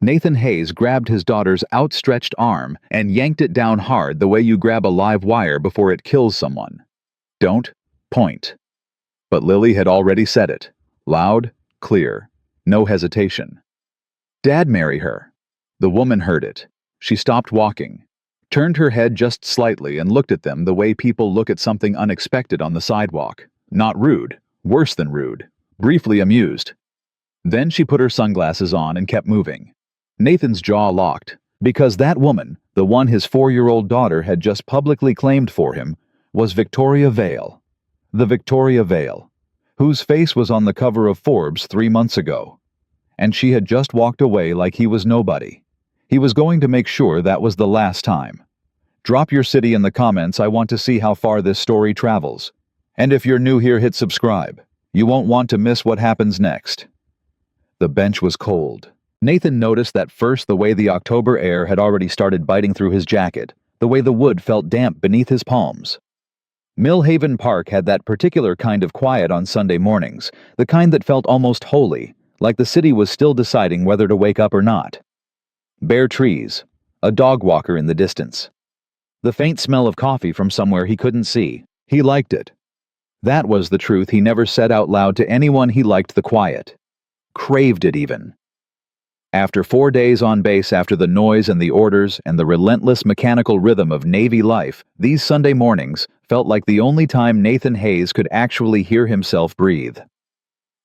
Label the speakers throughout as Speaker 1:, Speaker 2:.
Speaker 1: Nathan Hayes grabbed his daughter's outstretched arm and yanked it down hard the way you grab a live wire before it kills someone. Don't point. But Lily had already said it. Loud, clear, no hesitation. Dad, marry her. The woman heard it. She stopped walking, turned her head just slightly and looked at them the way people look at something unexpected on the sidewalk. Not rude, worse than rude, briefly amused. Then she put her sunglasses on and kept moving. Nathan's jaw locked, because that woman, the one his 4-year-old daughter had just publicly claimed for him, was Victoria Vale. The Victoria Vale, whose face was on the cover of Forbes 3 months ago. And she had just walked away like he was nobody. He was going to make sure that was the last time. Drop your city in the comments. I want to see how far this story travels. And if you're new here, hit subscribe. You won't want to miss what happens next. The bench was cold. Nathan noticed that first the way the October air had already started biting through his jacket, the way the wood felt damp beneath his palms. Millhaven Park had that particular kind of quiet on Sunday mornings, the kind that felt almost holy, like the city was still deciding whether to wake up or not. Bare trees, a dog walker in the distance. The faint smell of coffee from somewhere he couldn't see. He liked it. That was the truth he never said out loud to anyone. He liked the quiet. Craved it even. After 4 days on base, after the noise and the orders and the relentless mechanical rhythm of Navy life, these Sunday mornings felt like the only time Nathan Hayes could actually hear himself breathe.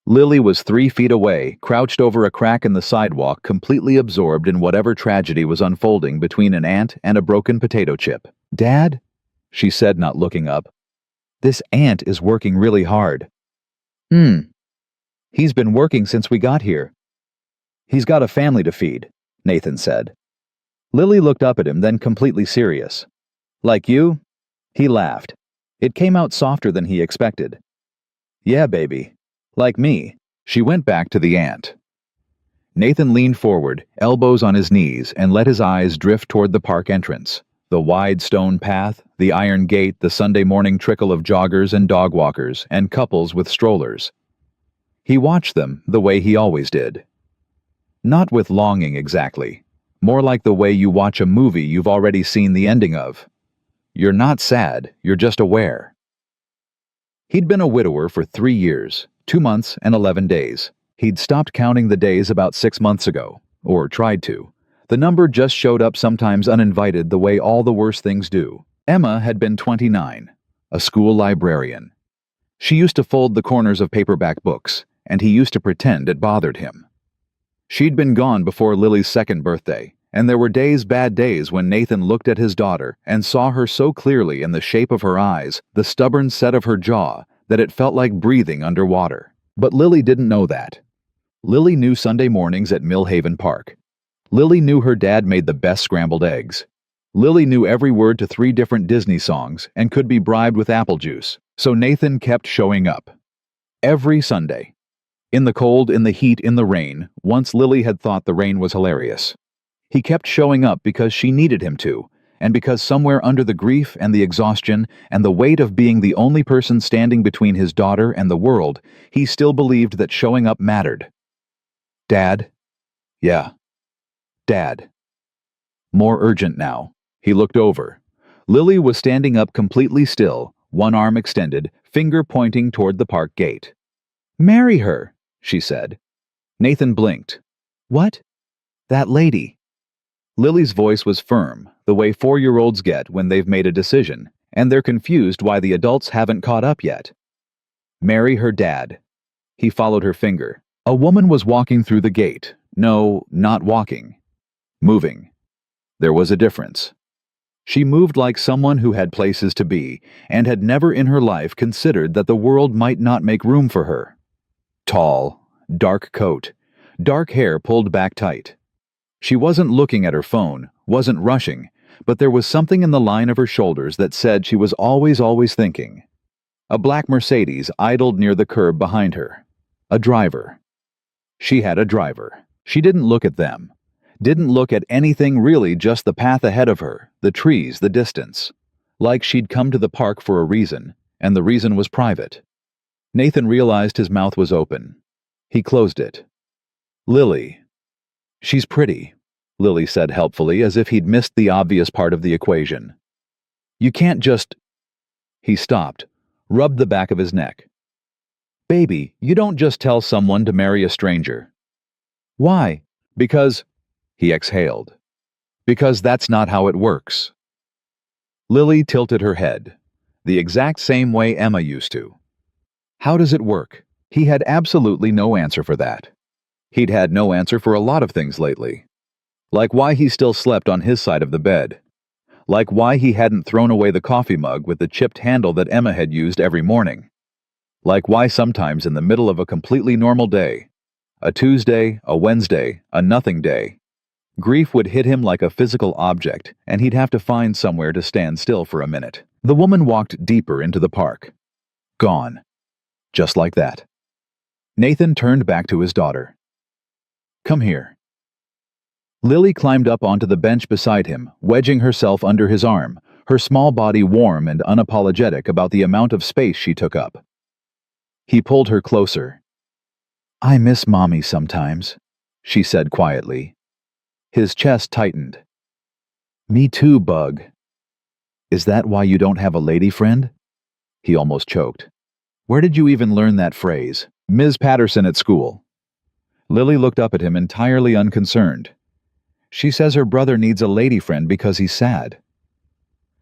Speaker 1: Lily was 3 feet away, crouched over a crack in the sidewalk, completely absorbed in whatever tragedy was unfolding between an ant and a broken potato chip. "Dad?" she said, not looking up. "This ant is working really hard." He's been working since we got here." "He's got a family to feed," Nathan said. Lily looked up at him, then completely serious. "Like you?" He laughed. It came out softer than he expected. "Yeah, baby. Like me." She went back to the ant. Nathan leaned forward, elbows on his knees, and let his eyes drift toward the park entrance. The wide stone path, the iron gate, the Sunday morning trickle of joggers and dog walkers, and couples with strollers. He watched them the way he always did. Not with longing exactly, more like the way you watch a movie you've already seen the ending of. You're not sad, you're just aware. He'd been a widower for 3 years, 2 months and 11 days. He'd stopped counting the days about 6 months ago, or tried to. The number just showed up sometimes uninvited, the way all the worst things do. Emma had been 29, a school librarian. She used to fold the corners of paperback books, and he used to pretend it bothered him. She'd been gone before Lily's 2nd birthday, and there were days, bad days, when Nathan looked at his daughter and saw her so clearly in the shape of her eyes, the stubborn set of her jaw, that it felt like breathing underwater. But Lily didn't know that. Lily knew Sunday mornings at Millhaven Park. Lily knew her dad made the best scrambled eggs. Lily knew every word to 3 different Disney songs and could be bribed with apple juice. So Nathan kept showing up. Every Sunday. In the cold, in the heat, in the rain. Once Lily had thought the rain was hilarious. He kept showing up because she needed him to, and because somewhere under the grief and the exhaustion and the weight of being the only person standing between his daughter and the world, he still believed that showing up mattered. "Dad?" "Yeah." "Dad." More urgent now. He looked over. Lily was standing up completely still, one arm extended, finger pointing toward the park gate. "Marry her," she said. Nathan blinked. "What?" "That lady." Lily's voice was firm, the way 4-year-olds get when they've made a decision, and they're confused why the adults haven't caught up yet. "Marry her dad." He followed her finger. A woman was walking through the gate. No, not walking. Moving. There was a difference. She moved like someone who had places to be, and had never in her life considered that the world might not make room for her. Tall, dark coat, dark hair pulled back tight. She wasn't looking at her phone, wasn't rushing, but there was something in the line of her shoulders that said she was always thinking. A black Mercedes idled near the curb behind her. A driver. She had a driver. She didn't look at them. Didn't look at anything really, just the path ahead of her, the trees, the distance. Like she'd come to the park for a reason, and the reason was private. Nathan realized his mouth was open. He closed it. "Lily." She's pretty, Lily said helpfully, as if he'd missed the obvious part of the equation. You can't just... He stopped, rubbed the back of his neck. Baby, you don't just tell someone to marry a stranger. Why? Because... He exhaled. Because that's not how it works. Lily tilted her head, the exact same way Emma used to. How does it work? He had absolutely no answer for that. He'd had no answer for a lot of things lately. Like why he still slept on his side of the bed. Like why he hadn't thrown away the coffee mug with the chipped handle that Emma had used every morning. Like why sometimes in the middle of a completely normal day, a Tuesday, a Wednesday, a nothing day, grief would hit him like a physical object, and he'd have to find somewhere to stand still for a minute. The woman walked deeper into the park. Gone. Just like that. Nathan turned back to his daughter. Come here. Lily climbed up onto the bench beside him, wedging herself under his arm, her small body warm and unapologetic about the amount of space she took up. He pulled her closer. I miss Mommy sometimes, she said quietly. His chest tightened. Me too, Bug. Is that why you don't have a lady friend? He almost choked. Where did you even learn that phrase? Ms. Patterson at school. Lily looked up at him entirely unconcerned. She says her brother needs a lady friend because he's sad.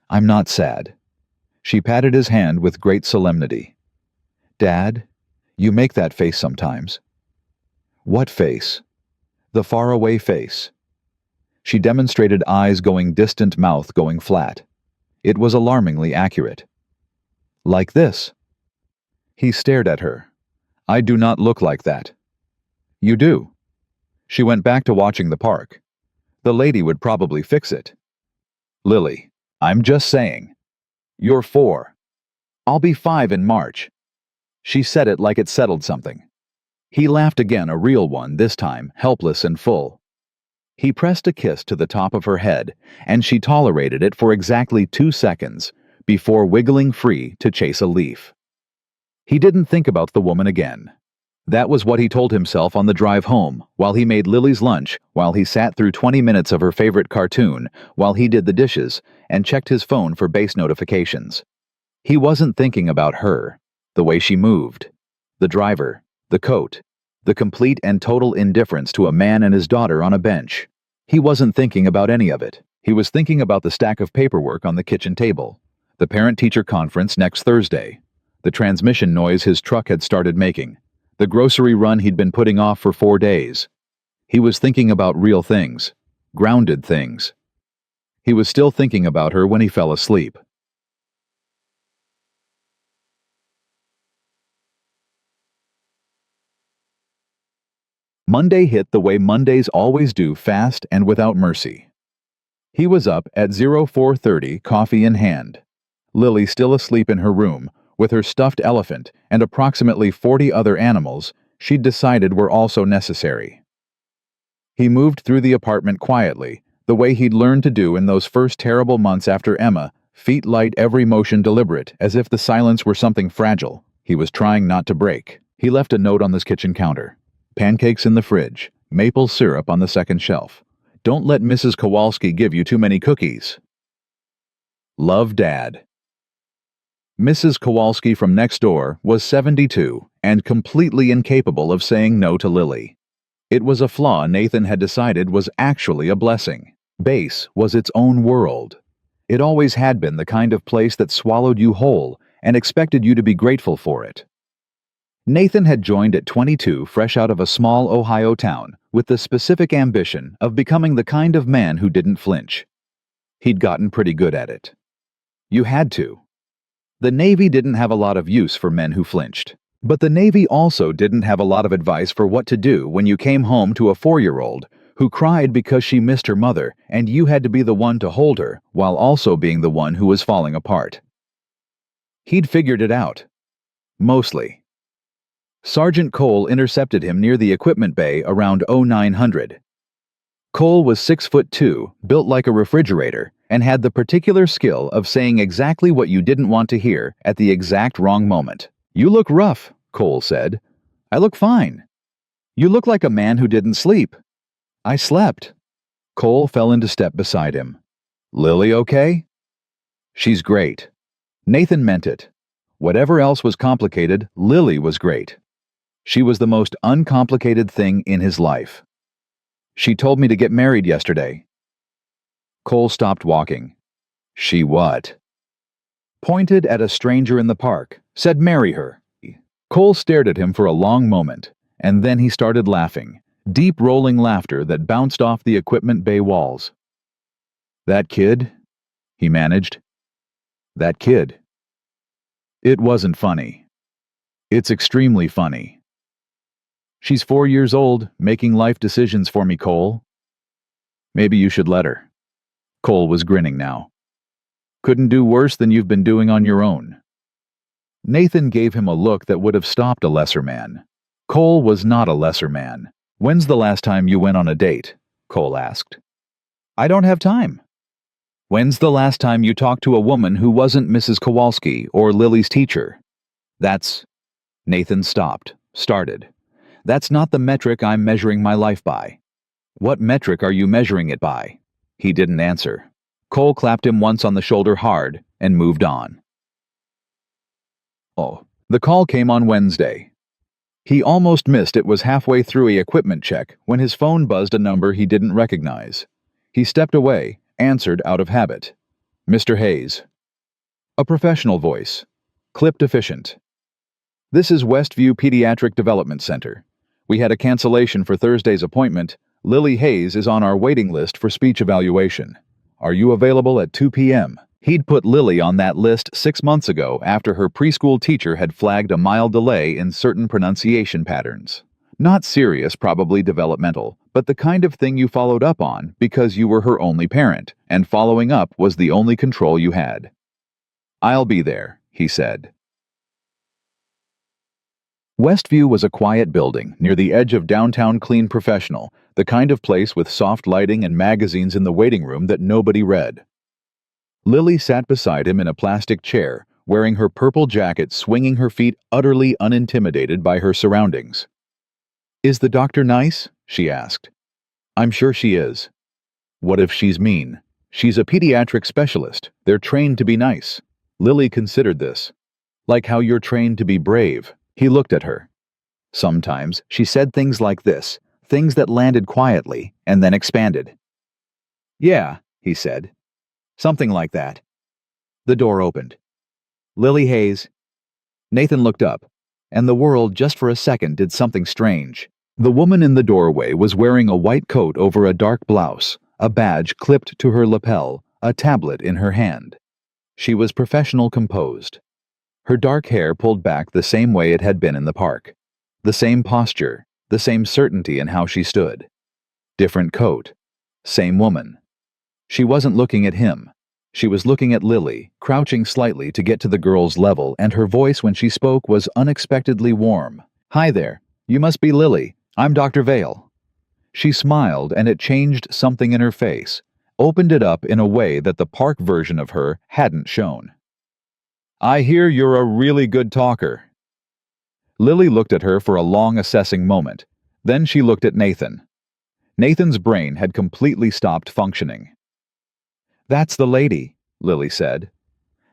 Speaker 1: I'm not sad. She patted his hand with great solemnity. Dad, you make that face sometimes. What face? The faraway face. She demonstrated eyes going distant, mouth going flat. It was alarmingly accurate. Like this. He stared at her. I do not look like that. You do. She went back to watching the park. The lady would probably fix it. Lily, I'm just saying. You're 4. I'll be 5 in March. She said it like it settled something. He laughed again, a real one this time, helpless and full. He pressed a kiss to the top of her head, and she tolerated it for exactly 2 seconds before wiggling free to chase a leaf. He didn't think about the woman again. That was what he told himself on the drive home, while he made Lily's lunch, while he sat through 20 minutes of her favorite cartoon, while he did the dishes, and checked his phone for base notifications. He wasn't thinking about her, the way she moved, the driver, the coat, the complete and total indifference to a man and his daughter on a bench. He wasn't thinking about any of it. He was thinking about the stack of paperwork on the kitchen table, the parent-teacher conference next Thursday, the transmission noise his truck had started making, the grocery run he'd been putting off for 4 days. He was thinking about real things, grounded things. He was still thinking about her when he fell asleep. Monday hit the way Mondays always do, fast and without mercy. He was up at 04:30, coffee in hand. Lily still asleep in her room, with her stuffed elephant and approximately 40 other animals she'd decided were also necessary. He moved through the apartment quietly, the way he'd learned to do in those first terrible months after Emma, feet light, every motion deliberate, as if the silence were something fragile he was trying not to break. He left a note on this kitchen counter. Pancakes in the fridge, maple syrup on the second shelf. Don't let Mrs. Kowalski give you too many cookies. Love, Dad. Mrs. Kowalski from next door was 72 and completely incapable of saying no to Lily. It was a flaw Nathan had decided was actually a blessing. Base was its own world. It always had been the kind of place that swallowed you whole and expected you to be grateful for it. Nathan had joined at 22, fresh out of a small Ohio town, with the specific ambition of becoming the kind of man who didn't flinch. He'd gotten pretty good at it. You had to. The Navy didn't have a lot of use for men who flinched. But the Navy also didn't have a lot of advice for what to do when you came home to a 4-year-old who cried because she missed her mother and you had to be the one to hold her while also being the one who was falling apart. He'd figured it out. Mostly. Sergeant Cole intercepted him near the equipment bay around 0900. Cole was 6'2", built like a refrigerator, and had the particular skill of saying exactly what you didn't want to hear at the exact wrong moment. You look rough, Cole said. I look fine. You look like a man who didn't sleep. I slept. Cole fell into step beside him. Lily okay? She's great. Nathan meant it. Whatever else was complicated, Lily was great. She was the most uncomplicated thing in his life. She told me to get married yesterday. Cole stopped walking. She what? Pointed at a stranger in the park, said marry her. Cole stared at him for a long moment, and then he started laughing, deep rolling laughter that bounced off the equipment bay walls. That kid? He managed. That kid. It wasn't funny. It's extremely funny. She's 4 years old, making life decisions for me, Cole. Maybe you should let her. Cole was grinning now. Couldn't do worse than you've been doing on your own. Nathan gave him a look that would have stopped a lesser man. Cole was not a lesser man. When's the last time you went on a date? Cole asked. I don't have time. When's the last time you talked to a woman who wasn't Mrs. Kowalski or Lily's teacher? That's... Nathan stopped, started. That's not the metric I'm measuring my life by. What metric are you measuring it by? He didn't answer. Cole clapped him once on the shoulder hard and moved on. Oh, the call came on Wednesday. He almost missed it was halfway through a equipment check when his phone buzzed a number he didn't recognize. He stepped away, answered out of habit. Mr. Hayes. A professional voice. Clipped efficient. This is Westview Pediatric Development Center. We had a cancellation for Thursday's appointment. Lily Hayes is on our waiting list for speech evaluation. Are you available at 2 p.m.? He'd put Lily on that list 6 months ago after her preschool teacher had flagged a mild delay in certain pronunciation patterns. Not serious, probably developmental, but the kind of thing you followed up on because you were her only parent, and following up was the only control you had. I'll be there, he said. Westview was a quiet building near the edge of downtown Clean Professional, the kind of place with soft lighting and magazines in the waiting room that nobody read. Lily sat beside him in a plastic chair, wearing her purple jacket, swinging her feet, utterly unintimidated by her surroundings. Is the doctor nice? She asked. I'm sure she is. What if she's mean? She's a pediatric specialist. They're trained to be nice. Lily considered this. Like how you're trained to be brave. He looked at her. Sometimes she said things like this, things that landed quietly and then expanded. Yeah, he said. Something like that. The door opened. Lily Hayes. Nathan looked up, and the world just for a second did something strange. The woman in the doorway was wearing a white coat over a dark blouse, a badge clipped to her lapel, a tablet in her hand. She was professional composed. Her dark hair pulled back the same way it had been in the park. The same posture, the same certainty in how she stood. Different coat. Same woman. She wasn't looking at him. She was looking at Lily, crouching slightly to get to the girl's level, and her voice when she spoke was unexpectedly warm. Hi there. You must be Lily. I'm Dr. Vale. She smiled, and it changed something in her face, opened it up in a way that the park version of her hadn't shown. I hear you're a really good talker. Lily looked at her for a long assessing moment. Then she looked at Nathan. Nathan's brain had completely stopped functioning. That's the lady, Lily said.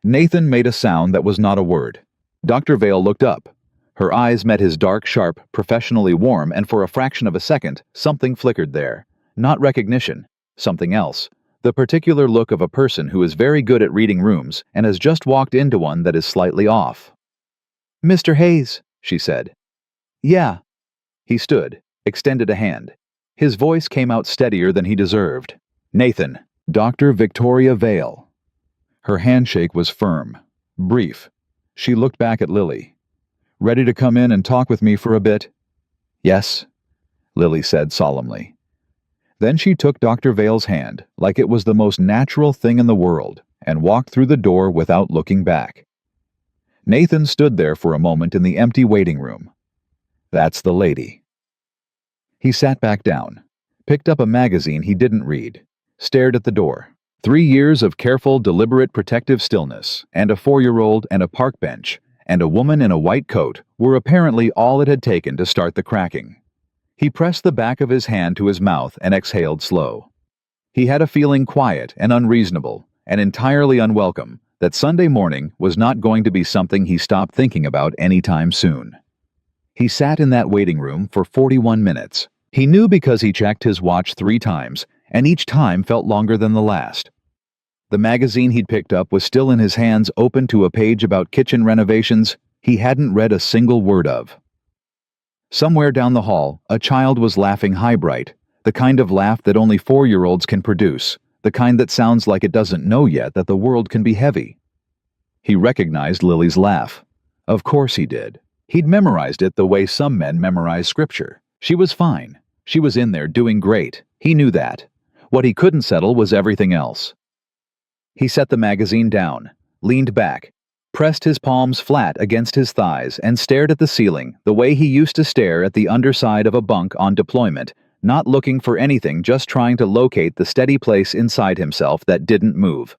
Speaker 1: Nathan made a sound that was not a word. Dr. Vale looked up. Her eyes met his dark, sharp, professionally warm, and for a fraction of a second, something flickered there. Not recognition, something else. The particular look of a person who is very good at reading rooms and has just walked into one that is slightly off. Mr. Hayes, she said. Yeah. He stood, extended a hand. His voice came out steadier than he deserved. Nathan, Dr. Victoria Vale. Her handshake was firm, brief. She looked back at Lily. Ready to come in and talk with me for a bit? Yes, Lily said solemnly. Then she took Dr. Vale's hand, like it was the most natural thing in the world, and walked through the door without looking back. Nathan stood there for a moment in the empty waiting room. That's the lady. He sat back down, picked up a magazine he didn't read, stared at the door. 3 years of careful, deliberate, protective stillness, and a 4-year-old and a park bench, and a woman in a white coat were apparently all it had taken to start the cracking. He pressed the back of his hand to his mouth and exhaled slow. He had a feeling quiet and unreasonable and entirely unwelcome that Sunday morning was not going to be something he stopped thinking about anytime soon. He sat in that waiting room for 41 minutes. He knew because he checked his watch 3 times, and each time felt longer than the last. The magazine he'd picked up was still in his hands, open to a page about kitchen renovations he hadn't read a single word of. Somewhere down the hall, a child was laughing high-bright, the kind of laugh that only 4-year-olds can produce, the kind that sounds like it doesn't know yet that the world can be heavy. He recognized Lily's laugh. Of course he did. He'd memorized it the way some men memorize scripture. She was fine. She was in there doing great. He knew that. What he couldn't settle was everything else. He set the magazine down, leaned back, pressed his palms flat against his thighs, and stared at the ceiling the way he used to stare at the underside of a bunk on deployment, not looking for anything, just trying to locate the steady place inside himself that didn't move.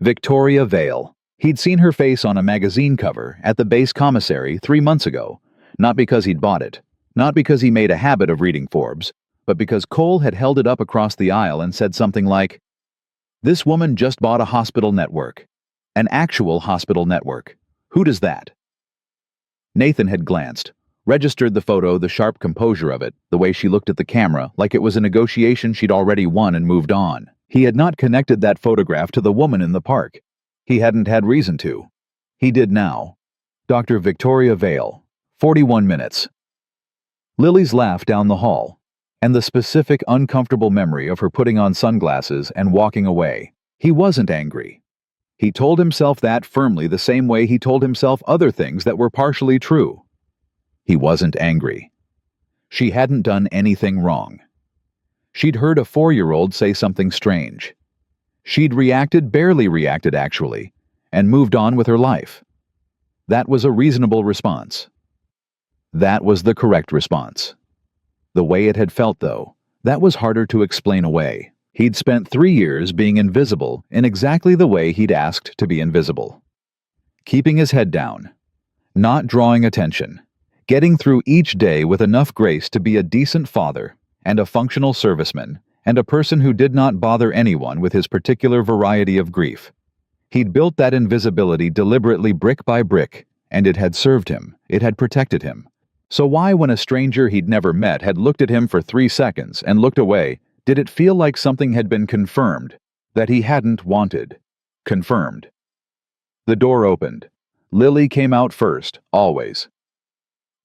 Speaker 1: Victoria Vale. He'd seen her face on a magazine cover at the base commissary 3 months ago, not because he'd bought it, not because he made a habit of reading Forbes, but because Cole had held it up across the aisle and said something like, "This woman just bought a hospital network. An actual hospital network. Who does that?" Nathan had glanced, registered the photo, the sharp composure of it, the way she looked at the camera, like it was a negotiation she'd already won and moved on. He had not connected that photograph to the woman in the park. He hadn't had reason to. He did now. Dr. Victoria Vale, 41 minutes. Lily's laugh down the hall, and the specific uncomfortable memory of her putting on sunglasses and walking away. He wasn't angry. He told himself that firmly, the same way he told himself other things that were partially true. He wasn't angry. She hadn't done anything wrong. She'd heard a 4-year-old say something strange. She'd reacted, barely reacted actually, and moved on with her life. That was a reasonable response. That was the correct response. The way it had felt, though, that was harder to explain away. He'd spent 3 years being invisible in exactly the way he'd asked to be invisible. Keeping his head down, not drawing attention, getting through each day with enough grace to be a decent father and a functional serviceman and a person who did not bother anyone with his particular variety of grief. He'd built that invisibility deliberately, brick by brick, and it had served him, it had protected him. So why, when a stranger he'd never met had looked at him for 3 seconds and looked away, did it feel like something had been confirmed that he hadn't wanted? Confirmed. The door opened. Lily came out first, always.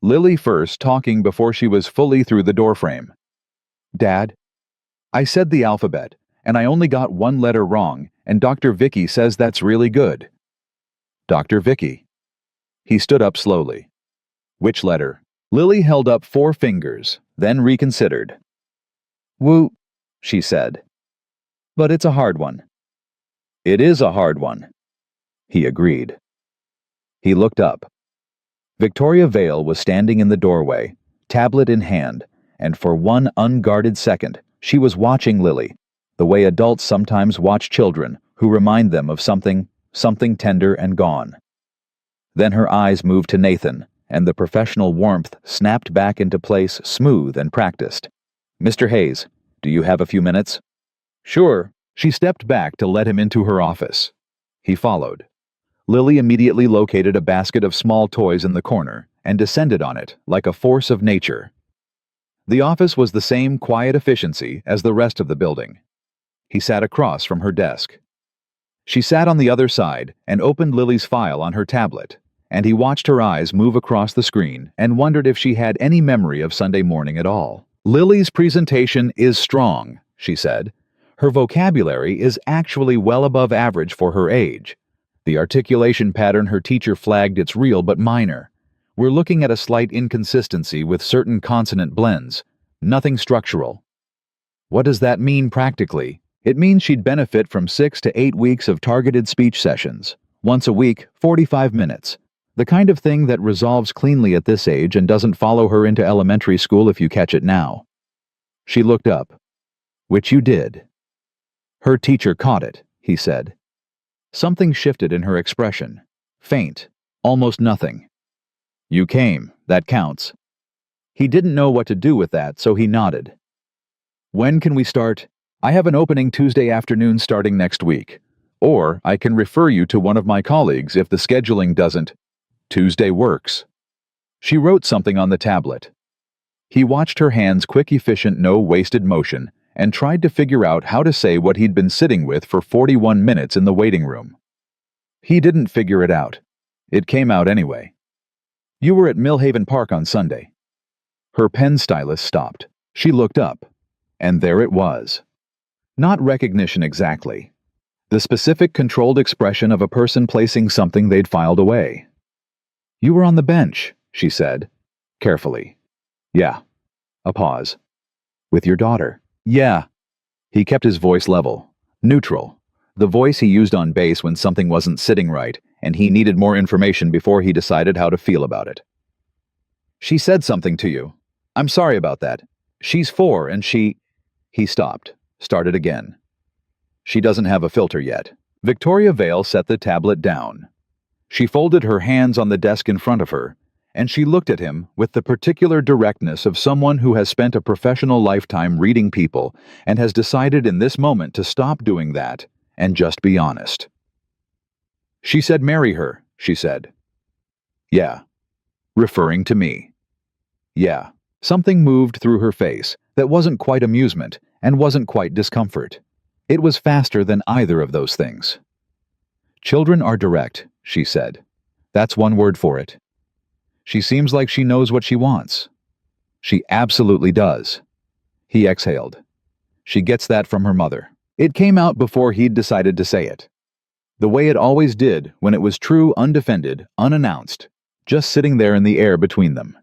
Speaker 1: Lily first, talking before she was fully through the doorframe. "Dad, I said the alphabet, and I only got 1 letter wrong, and Dr. Vicky says that's really good." Dr. Vicky. He stood up slowly. "Which letter?" Lily held up 4 fingers, then reconsidered. "Woo," she said. "But it's a hard one." "It is a hard one," he agreed. He looked up. Victoria Vale was standing in the doorway, tablet in hand, and for one unguarded second, she was watching Lily, the way adults sometimes watch children who remind them of something tender and gone. Then her eyes moved to Nathan, and the professional warmth snapped back into place, smooth and practiced. "Mr. Hayes, do you have a few minutes?" "Sure." She stepped back to let him into her office. He followed. Lily immediately located a basket of small toys in the corner and descended on it like a force of nature. The office was the same quiet efficiency as the rest of the building. He sat across from her desk. She sat on the other side and opened Lily's file on her tablet, and he watched her eyes move across the screen and wondered if she had any memory of Sunday morning at all. "Lily's presentation is strong," she said. "Her vocabulary is actually well above average for her age. The articulation pattern her teacher flagged, it's real but minor. We're looking at a slight inconsistency with certain consonant blends. Nothing structural." What does that mean practically? It means she'd benefit from 6 to 8 weeks of targeted speech sessions, once a week, 45 minutes. The kind of thing that resolves cleanly at this age and doesn't follow her into elementary school if you catch it now. She looked up. "Which you did." "Her teacher caught it," he said. Something shifted in her expression. Faint, almost nothing. "You came, that counts." He didn't know what to do with that, so he nodded. When can we start? I have an opening Tuesday afternoon starting next week. Or I can refer you to one of my colleagues if the scheduling doesn't. Tuesday works. She wrote something on the tablet. He watched her hand's quick, efficient, no-wasted motion and tried to figure out how to say what he'd been sitting with for 41 minutes in the waiting room. He didn't figure it out. It came out anyway. You were at Millhaven Park on Sunday. Her pen stylus stopped. She looked up, and there it was. Not recognition exactly. The specific controlled expression of a person placing something they'd filed away. You were on the bench, she said, carefully. Yeah. A pause. With your daughter. Yeah. He kept his voice level, neutral, the voice he used on base when something wasn't sitting right and he needed more information before he decided how to feel about it. She said something to you. I'm sorry about that. She's 4 and she... He stopped, started again. She doesn't have a filter yet. Victoria Vale set the tablet down. She folded her hands on the desk in front of her, and she looked at him with the particular directness of someone who has spent a professional lifetime reading people and has decided in this moment to stop doing that and just be honest. She said, marry her, she said. Yeah. Referring to me. Yeah. Something moved through her face that wasn't quite amusement and wasn't quite discomfort. It was faster than either of those things. Children are direct, she said. That's one word for it. She seems like she knows what she wants. She absolutely does. He exhaled. She gets that from her mother. It came out before he'd decided to say it. The way it always did when it was true, undefended, unannounced, just sitting there in the air between them.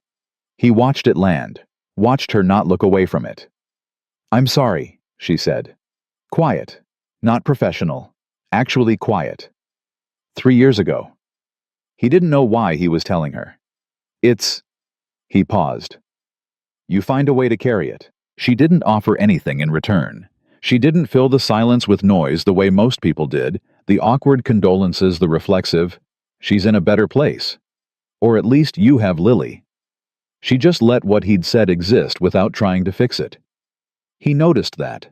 Speaker 1: He watched it land, watched her not look away from it. I'm sorry, she said. Quiet, not professional, actually quiet. 3 years ago. He didn't know why he was telling her. He paused. You find a way to carry it. She didn't offer anything in return. She didn't fill the silence with noise the way most people did, the awkward condolences, the reflexive, she's in a better place. Or at least you have Lily. She just let what he'd said exist without trying to fix it. He noticed that.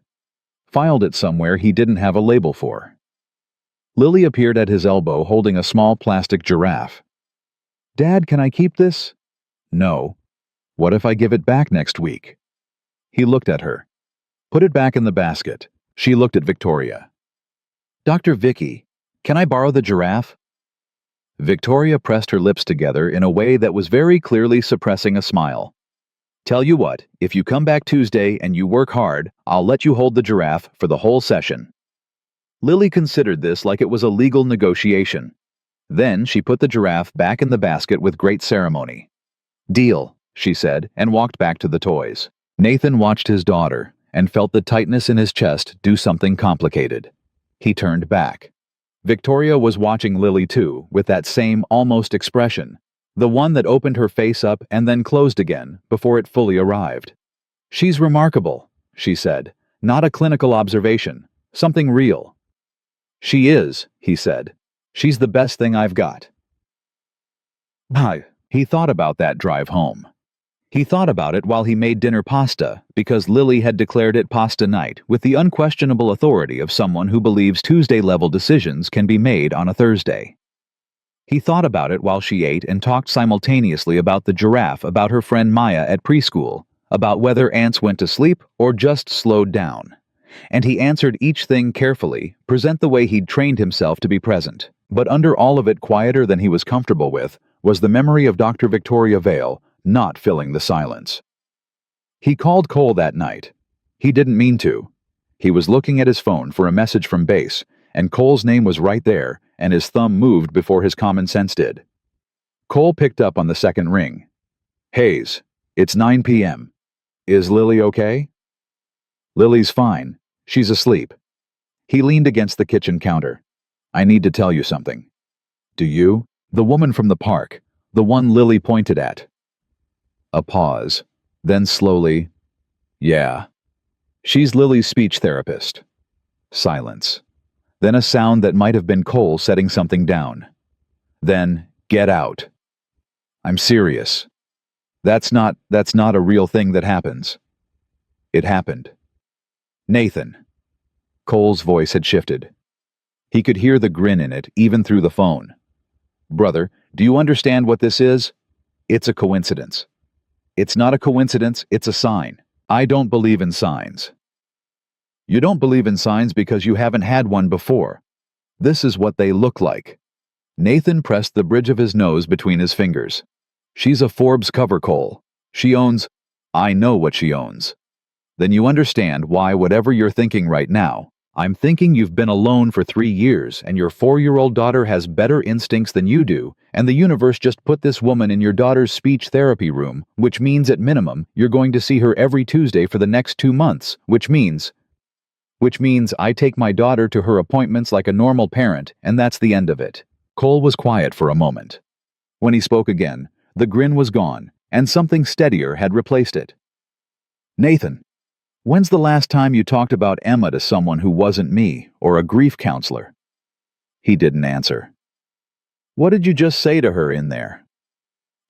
Speaker 1: Filed it somewhere he didn't have a label for. Lily appeared at his elbow holding a small plastic giraffe. Dad, can I keep this? No. What if I give it back next week? He looked at her. Put it back in the basket. She looked at Victoria. Dr. Vicky, can I borrow the giraffe? Victoria pressed her lips together in a way that was very clearly suppressing a smile. Tell you what, if you come back Tuesday and you work hard, I'll let you hold the giraffe for the whole session. Lily considered this like it was a legal negotiation. Then she put the giraffe back in the basket with great ceremony. Deal, she said, and walked back to the toys. Nathan watched his daughter and felt the tightness in his chest do something complicated. He turned back. Victoria was watching Lily too, with that same almost expression, the one that opened her face up and then closed again before it fully arrived. She's remarkable, she said, not a clinical observation, something real. She is, he said. She's the best thing I've got. He thought about that drive home. He thought about it while he made dinner pasta, because Lily had declared it pasta night with the unquestionable authority of someone who believes Tuesday-level decisions can be made on a Thursday. He thought about it while she ate and talked simultaneously about the giraffe, about her friend Maya at preschool, about whether ants went to sleep or just slowed down. And he answered each thing carefully, present the way he'd trained himself to be present. But under all of it, quieter than he was comfortable with, was the memory of Dr. Victoria Vale not filling the silence. He called Cole that night. He didn't mean to. He was looking at his phone for a message from base, and Cole's name was right there, and his thumb moved before his common sense did. Cole picked up on the second ring. Hayes, it's 9 p.m. Is Lily okay? Lily's fine. She's asleep. He leaned against the kitchen counter. I need to tell you something. Do you? The woman from the park, the one Lily pointed at. A pause, then slowly, yeah. She's Lily's speech therapist. Silence. Then a sound that might have been Cole setting something down. Then, get out. I'm serious. That's not a real thing that happens. It happened. Nathan. Cole's voice had shifted. He could hear the grin in it, even through the phone. Brother, do you understand what this is? It's a coincidence. It's not a coincidence, it's a sign. I don't believe in signs. You don't believe in signs because you haven't had one before. This is what they look like. Nathan pressed the bridge of his nose between his fingers. She's a Forbes cover, Cole. She owns... I know what she owns. Then you understand why whatever you're thinking right now, I'm thinking you've been alone for 3 years and your 4-year-old daughter has better instincts than you do, and the universe just put this woman in your daughter's speech therapy room, which means at minimum, you're going to see her every Tuesday for the next 2 months, which means I take my daughter to her appointments like a normal parent, and that's the end of it. Cole was quiet for a moment. When he spoke again, the grin was gone, and something steadier had replaced it. Nathan, when's the last time you talked about Emma to someone who wasn't me, or a grief counselor? He didn't answer. What did you just say to her in there?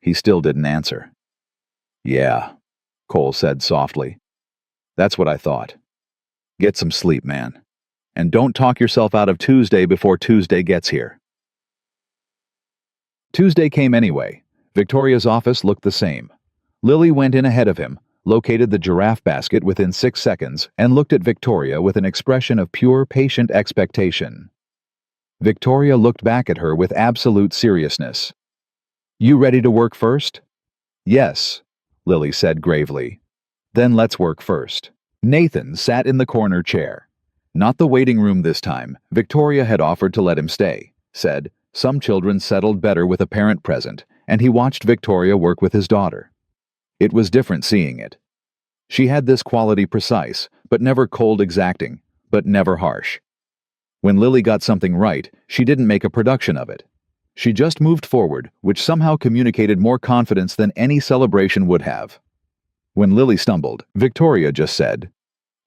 Speaker 1: He still didn't answer. Yeah, Cole said softly. That's what I thought. Get some sleep, man. And don't talk yourself out of Tuesday before Tuesday gets here. Tuesday came anyway. Victoria's office looked the same. Lily went in ahead of him, located the giraffe basket within 6 seconds, and looked at Victoria with an expression of pure patient expectation. Victoria looked back at her with absolute seriousness. You ready to work first? Yes, Lily said gravely. Then let's work first. Nathan sat in the corner chair. Not the waiting room this time. Victoria had offered to let him stay, said, some children settled better with a parent present, and he watched Victoria work with his daughter. It was different seeing it. She had this quality precise, but never cold exacting, but never harsh. When Lily got something right, she didn't make a production of it. She just moved forward, which somehow communicated more confidence than any celebration would have. When Lily stumbled, Victoria just said,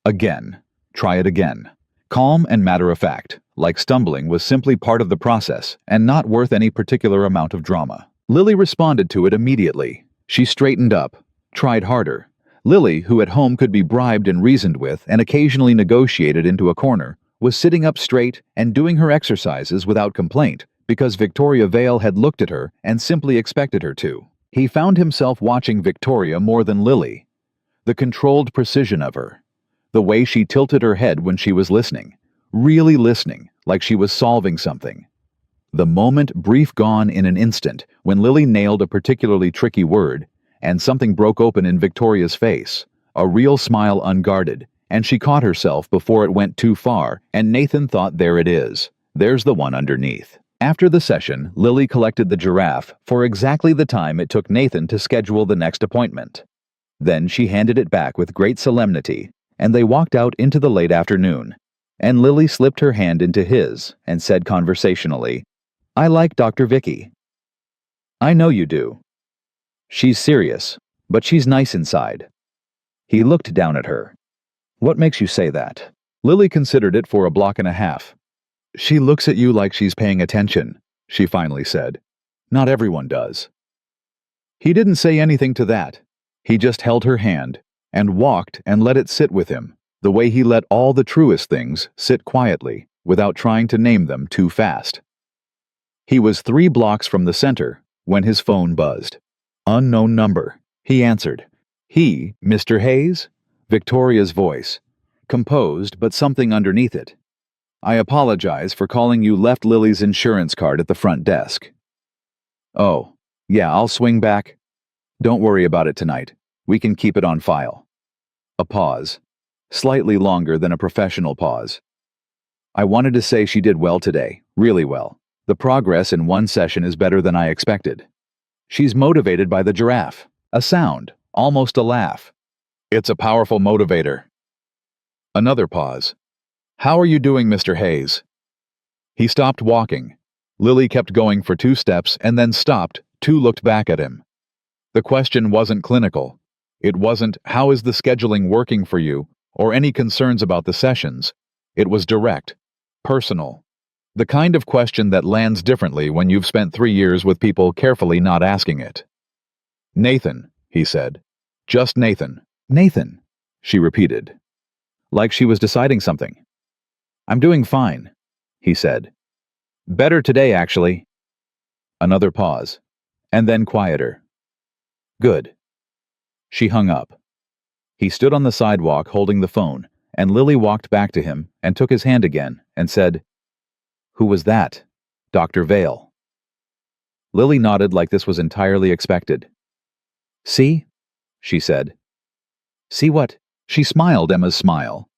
Speaker 1: Again. Try it again. Calm and matter-of-fact, like stumbling was simply part of the process and not worth any particular amount of drama. Lily responded to it immediately. She straightened up, tried harder. Lily, who at home could be bribed and reasoned with and occasionally negotiated into a corner, was sitting up straight and doing her exercises without complaint because Victoria Vale had looked at her and simply expected her to. He found himself watching Victoria more than Lily. The controlled precision of her. The way she tilted her head when she was listening. Really listening, like she was solving something. The moment brief gone in an instant when Lily nailed a particularly tricky word, and something broke open in Victoria's face, a real smile unguarded, and she caught herself before it went too far, and Nathan thought, there it is. There's the one underneath. After the session, Lily collected the giraffe for exactly the time it took Nathan to schedule the next appointment. Then she handed it back with great solemnity, and they walked out into the late afternoon, and Lily slipped her hand into his and said conversationally, I like Dr. Vicky. I know you do. She's serious, but she's nice inside. He looked down at her. What makes you say that? Lily considered it for a block and a half. She looks at you like she's paying attention, she finally said. Not everyone does. He didn't say anything to that. He just held her hand and walked and let it sit with him, the way he let all the truest things sit quietly, without trying to name them too fast. He was 3 blocks from the center when his phone buzzed. Unknown number. He answered. He, Mr. Hayes? Victoria's voice. Composed, but something underneath it. I apologize for calling you. Left Lily's insurance card at the front desk. Oh, yeah, I'll swing back. Don't worry about it tonight. We can keep it on file. A pause. Slightly longer than a professional pause. I wanted to say she did well today, really well. The progress in one session is better than I expected. She's motivated by the giraffe. A sound, almost a laugh. It's a powerful motivator. Another pause. How are you doing, Mr. Hayes? He stopped walking. Lily kept going for 2 steps and then stopped. 2 looked back at him. The question wasn't clinical. It wasn't, how is the scheduling working for you, or any concerns about the sessions. It was direct, personal. The kind of question that lands differently when you've spent 3 years with people carefully not asking it. Nathan, he said. Just Nathan. Nathan, she repeated, like she was deciding something. I'm doing fine, he said. Better today, actually. Another pause, and then quieter. Good. She hung up. He stood on the sidewalk holding the phone, and Lily walked back to him and took his hand again and said, Who was that? Dr. Vale. Lily nodded like this was entirely expected. See? She said. See what? She smiled Emma's smile.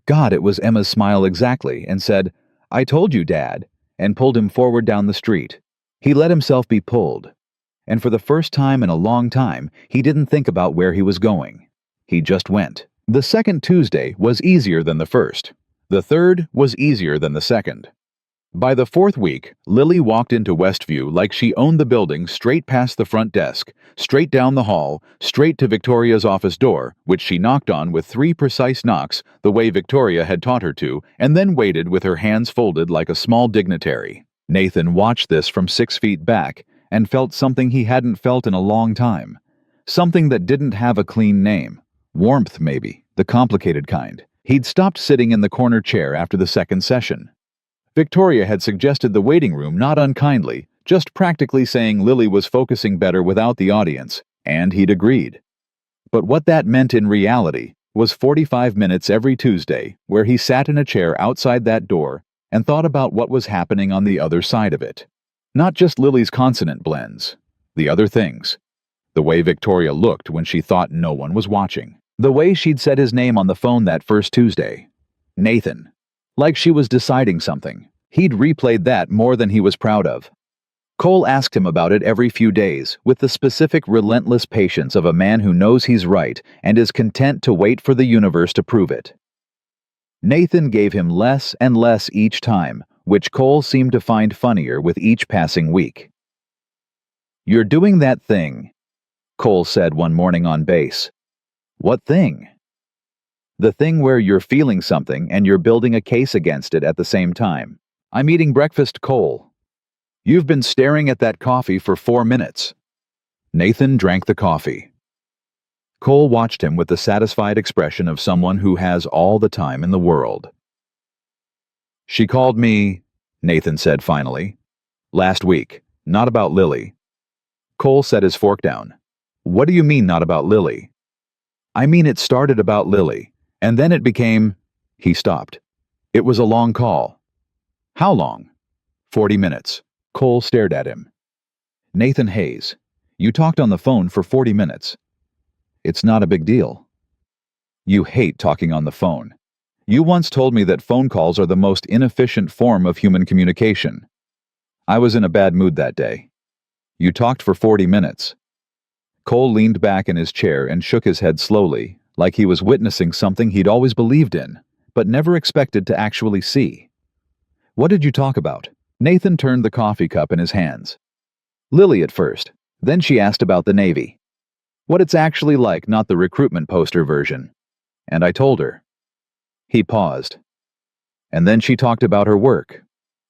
Speaker 1: God, it was Emma's smile exactly, and said, I told you, Dad, and pulled him forward down the street. He let himself be pulled. And for the first time in a long time, he didn't think about where he was going. He just went. The second Tuesday was easier than the first. The third was easier than the second. By the fourth week, Lily walked into Westview like she owned the building, straight past the front desk, straight down the hall, straight to Victoria's office door, which she knocked on with 3 precise knocks, the way Victoria had taught her to, and then waited with her hands folded like a small dignitary. Nathan watched this from 6 feet back and felt something he hadn't felt in a long time. Something that didn't have a clean name. Warmth, maybe, the complicated kind. He'd stopped sitting in the corner chair after the second session. Victoria had suggested the waiting room not unkindly, just practically saying Lily was focusing better without the audience, and he'd agreed. But what that meant in reality was 45 minutes every Tuesday where he sat in a chair outside that door and thought about what was happening on the other side of it. Not just Lily's consonant blends, the other things. The way Victoria looked when she thought no one was watching. The way she'd said his name on the phone that first Tuesday. Nathan. Like she was deciding something. He'd replayed that more than he was proud of. Cole asked him about it every few days, with the specific relentless patience of a man who knows he's right and is content to wait for the universe to prove it. Nathan gave him less and less each time, which Cole seemed to find funnier with each passing week. You're doing that thing, Cole said one morning on base. What thing? The thing where you're feeling something and you're building a case against it at the same time. I'm eating breakfast, Cole. You've been staring at that coffee for 4 minutes. Nathan drank the coffee. Cole watched him with the satisfied expression of someone who has all the time in the world. She called me, Nathan said finally. Last week. Not about Lily. Cole set his fork down. What do you mean not about Lily? I mean it started about Lily. And then it became... He stopped. It was a long call. How long? 40 minutes. Cole stared at him. Nathan Hayes, you talked on the phone for 40 minutes. It's not a big deal. You hate talking on the phone. You once told me that phone calls are the most inefficient form of human communication. I was in a bad mood that day. You talked for 40 minutes. Cole leaned back in his chair and shook his head slowly, like he was witnessing something he'd always believed in, but never expected to actually see. What did you talk about? Nathan turned the coffee cup in his hands. Lily at first. Then she asked about the Navy. What it's actually like, not the recruitment poster version. And I told her. He paused. And then she talked about her work.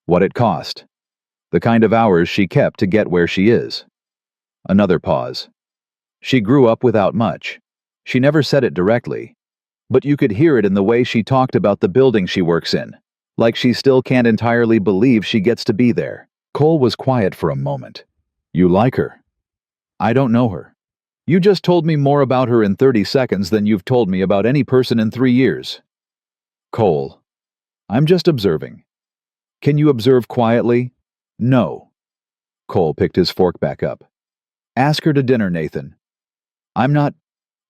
Speaker 1: What it cost. The kind of hours she kept to get where she is. Another pause. She grew up without much. She never said it directly, but you could hear it in the way she talked about the building she works in, like she still can't entirely believe she gets to be there. Cole was quiet for a moment. You like her? I don't know her. You just told me more about her in 30 seconds than you've told me about any person in 3 years. Cole, I'm just observing. Can you observe quietly? No. Cole picked his fork back up. Ask her to dinner, Nathan. I'm not...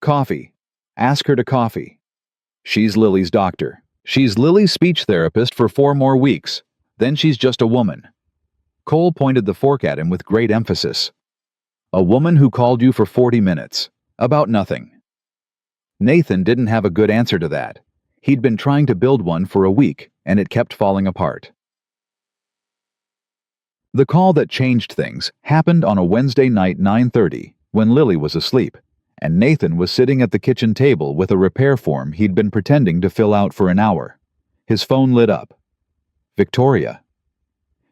Speaker 1: Coffee. Ask her to coffee. She's Lily's doctor. She's Lily's speech therapist for 4 more weeks. Then she's just a woman. Cole pointed the fork at him with great emphasis. A woman who called you for 40 minutes. About nothing. Nathan didn't have a good answer to that. He'd been trying to build one for a week, and it kept falling apart. The call that changed things happened on a Wednesday night 9:30, when Lily was asleep, and Nathan was sitting at the kitchen table with a repair form he'd been pretending to fill out for an hour. His phone lit up. Victoria.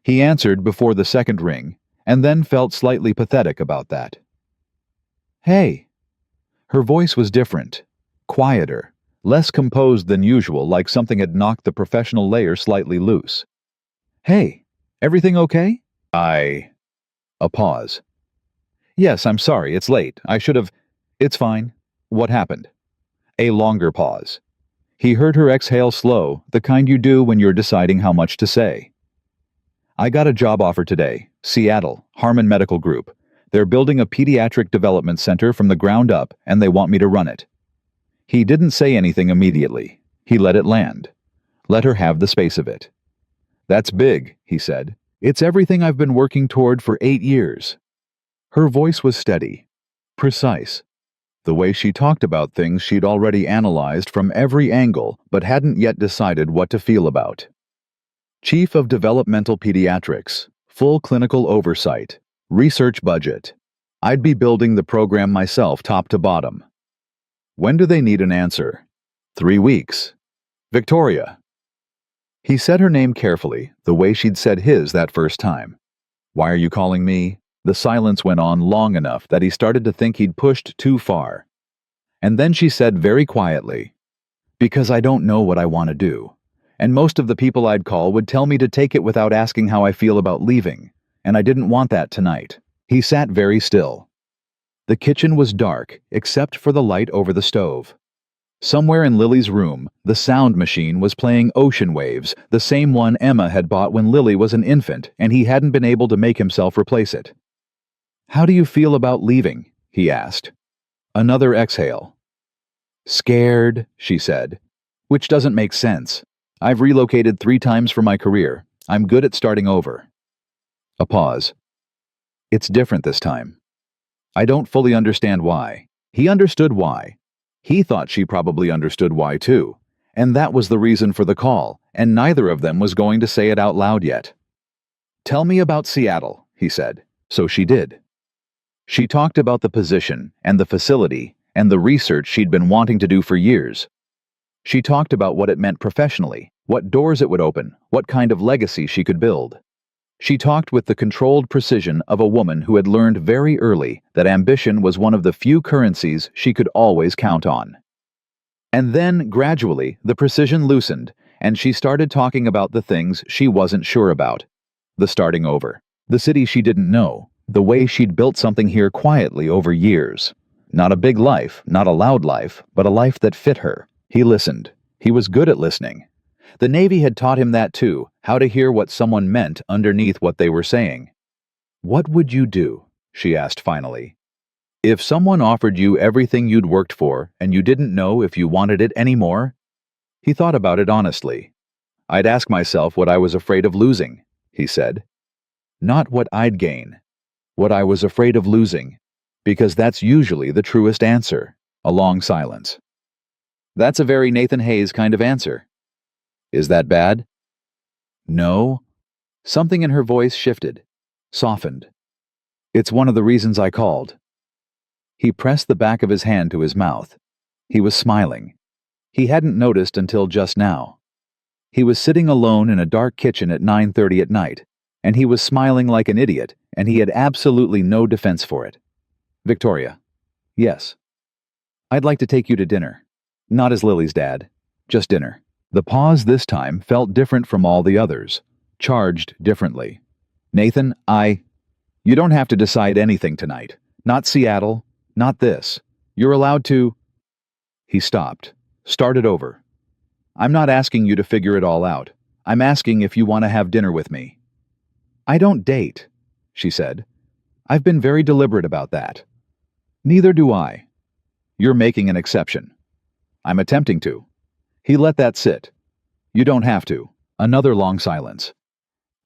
Speaker 1: He answered before the second ring, and then felt slightly pathetic about that. Hey, Her voice was different, quieter, less composed than usual, like something had knocked the professional layer slightly loose. "Hey, everything okay?" A pause. "Yes, I'm sorry, it's late. I should have—" "It's fine. What happened?" A longer pause. He heard her exhale slow, the kind you do when you're deciding how much to say. "I got a job offer today, Seattle, Harmon Medical Group. They're building a pediatric development center from the ground up, and they want me to run it." He didn't say anything immediately. He let it land. Let her have the space of it. "That's big," he said. "It's everything I've been working toward for 8 years." Her voice was steady, precise. The way she talked about things she'd already analyzed from every angle but hadn't yet decided what to feel about. Chief of Developmental Pediatrics, full clinical oversight, research budget. I'd be building the program myself top to bottom. "When do they need an answer?" 3 weeks. "Victoria." He said her name carefully, the way she'd said his that first time. "Why are you calling me?" The silence went on long enough that he started to think he'd pushed too far. And then she said very quietly, "Because I don't know what I want to do. And most of the people I'd call would tell me to take it without asking how I feel about leaving, and I didn't want that tonight." He sat very still. The kitchen was dark, except for the light over the stove. Somewhere in Lily's room, the sound machine was playing Ocean Waves, the same one Emma had bought when Lily was an infant, and he hadn't been able to make himself replace it. "How do you feel about leaving?" he asked. Another exhale. "Scared," she said. "Which doesn't make sense. I've relocated 3 times for my career. I'm good at starting over." A pause. "It's different this time. I don't fully understand why." He understood why. He thought she probably understood why too. And that was the reason for the call, and neither of them was going to say it out loud yet. "Tell me about Seattle," he said. So she did. She talked about the position, and the facility, and the research she'd been wanting to do for years. She talked about what it meant professionally, what doors it would open, what kind of legacy she could build. She talked with the controlled precision of a woman who had learned very early that ambition was one of the few currencies she could always count on. And then, gradually, the precision loosened, and she started talking about the things she wasn't sure about. The starting over. The city she didn't know. The way she'd built something here quietly over years. Not a big life, not a loud life, but a life that fit her. He listened. He was good at listening. The Navy had taught him that too, how to hear what someone meant underneath what they were saying. "What would you do?" she asked finally. "If someone offered you everything you'd worked for and you didn't know if you wanted it anymore?" He thought about it honestly. "I'd ask myself what I was afraid of losing," he said. "Not what I'd gain. What I was afraid of losing. Because that's usually the truest answer." A long silence. "That's a very Nathan Hayes kind of answer." "Is that bad?" "No." Something in her voice shifted, softened. "It's one of the reasons I called." He pressed the back of his hand to his mouth. He was smiling. He hadn't noticed until just now. He was sitting alone in a dark kitchen at 9:30 at night, and he was smiling like an idiot, and he had absolutely no defense for it. "Victoria." "Yes." "I'd like to take you to dinner. Not as Lily's dad. Just dinner." The pause this time felt different from all the others, charged differently. "Nathan, You don't have to decide anything tonight. Not Seattle, not this. You're allowed to—" He stopped, started over. "I'm not asking you to figure it all out. I'm asking if you want to have dinner with me." "I don't date," she said. "I've been very deliberate about that." "Neither do I." "You're making an exception." "I'm attempting to." He let that sit. "You don't have to." Another long silence.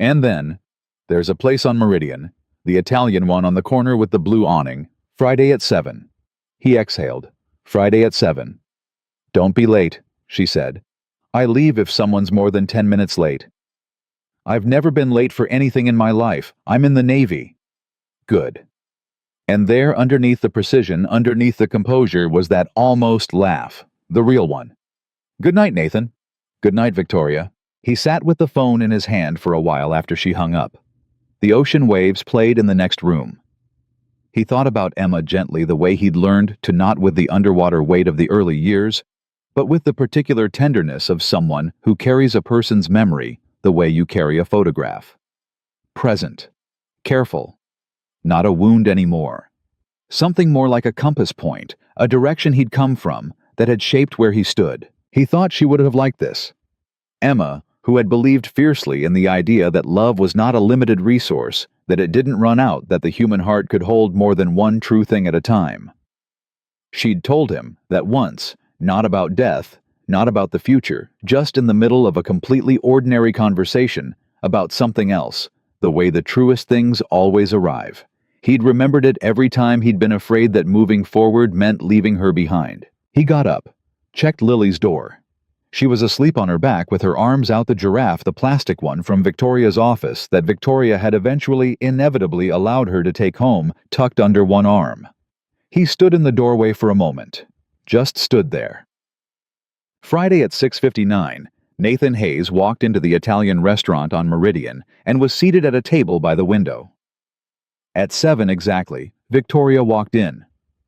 Speaker 1: And then, "There's a place on Meridian, the Italian one on the corner with the blue awning, Friday at 7. He exhaled. "Friday at 7. "Don't be late," she said. "I leave if someone's more than 10 minutes late." "I've never been late for anything in my life. I'm in the Navy." "Good." And there, underneath the precision, underneath the composure, was that almost laugh, the real one. "Good night, Nathan." "Good night, Victoria." He sat with the phone in his hand for a while after she hung up. The ocean waves played in the next room. He thought about Emma gently, the way he'd learned to not with the underwater weight of the early years, but with the particular tenderness of someone who carries a person's memory the way you carry a photograph. Present. Careful. Not a wound anymore. Something more like a compass point, a direction he'd come from, that had shaped where he stood. He thought she would have liked this. Emma, who had believed fiercely in the idea that love was not a limited resource, that it didn't run out, that the human heart could hold more than one true thing at a time. She'd told him that once, not about death, not about the future, just in the middle of a completely ordinary conversation about something else, the way the truest things always arrive. He'd remembered it every time he'd been afraid that moving forward meant leaving her behind. He got up, checked Lily's door. She was asleep on her back with her arms out, the giraffe, the plastic one from Victoria's office that Victoria had eventually inevitably allowed her to take home, tucked under one arm. He stood in the doorway for a moment. Just stood there. Friday at 6:59, Nathan Hayes walked into the Italian restaurant on Meridian and was seated at a table by the window. At 7 exactly, Victoria walked in.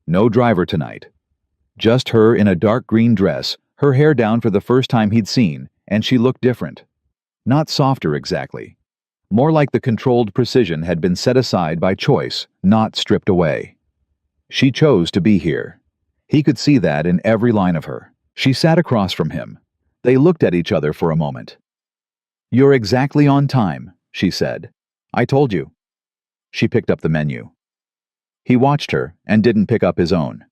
Speaker 1: No driver tonight. Just her in a dark green dress, her hair down for the first time he'd seen, and she looked different. Not softer exactly. More like the controlled precision had been set aside by choice, not stripped away. She chose to be here. He could see that in every line of her. She sat across from him. They looked at each other for a moment. "You're exactly on time," she said. "I told you." She picked up the menu. He watched her and didn't pick up his own.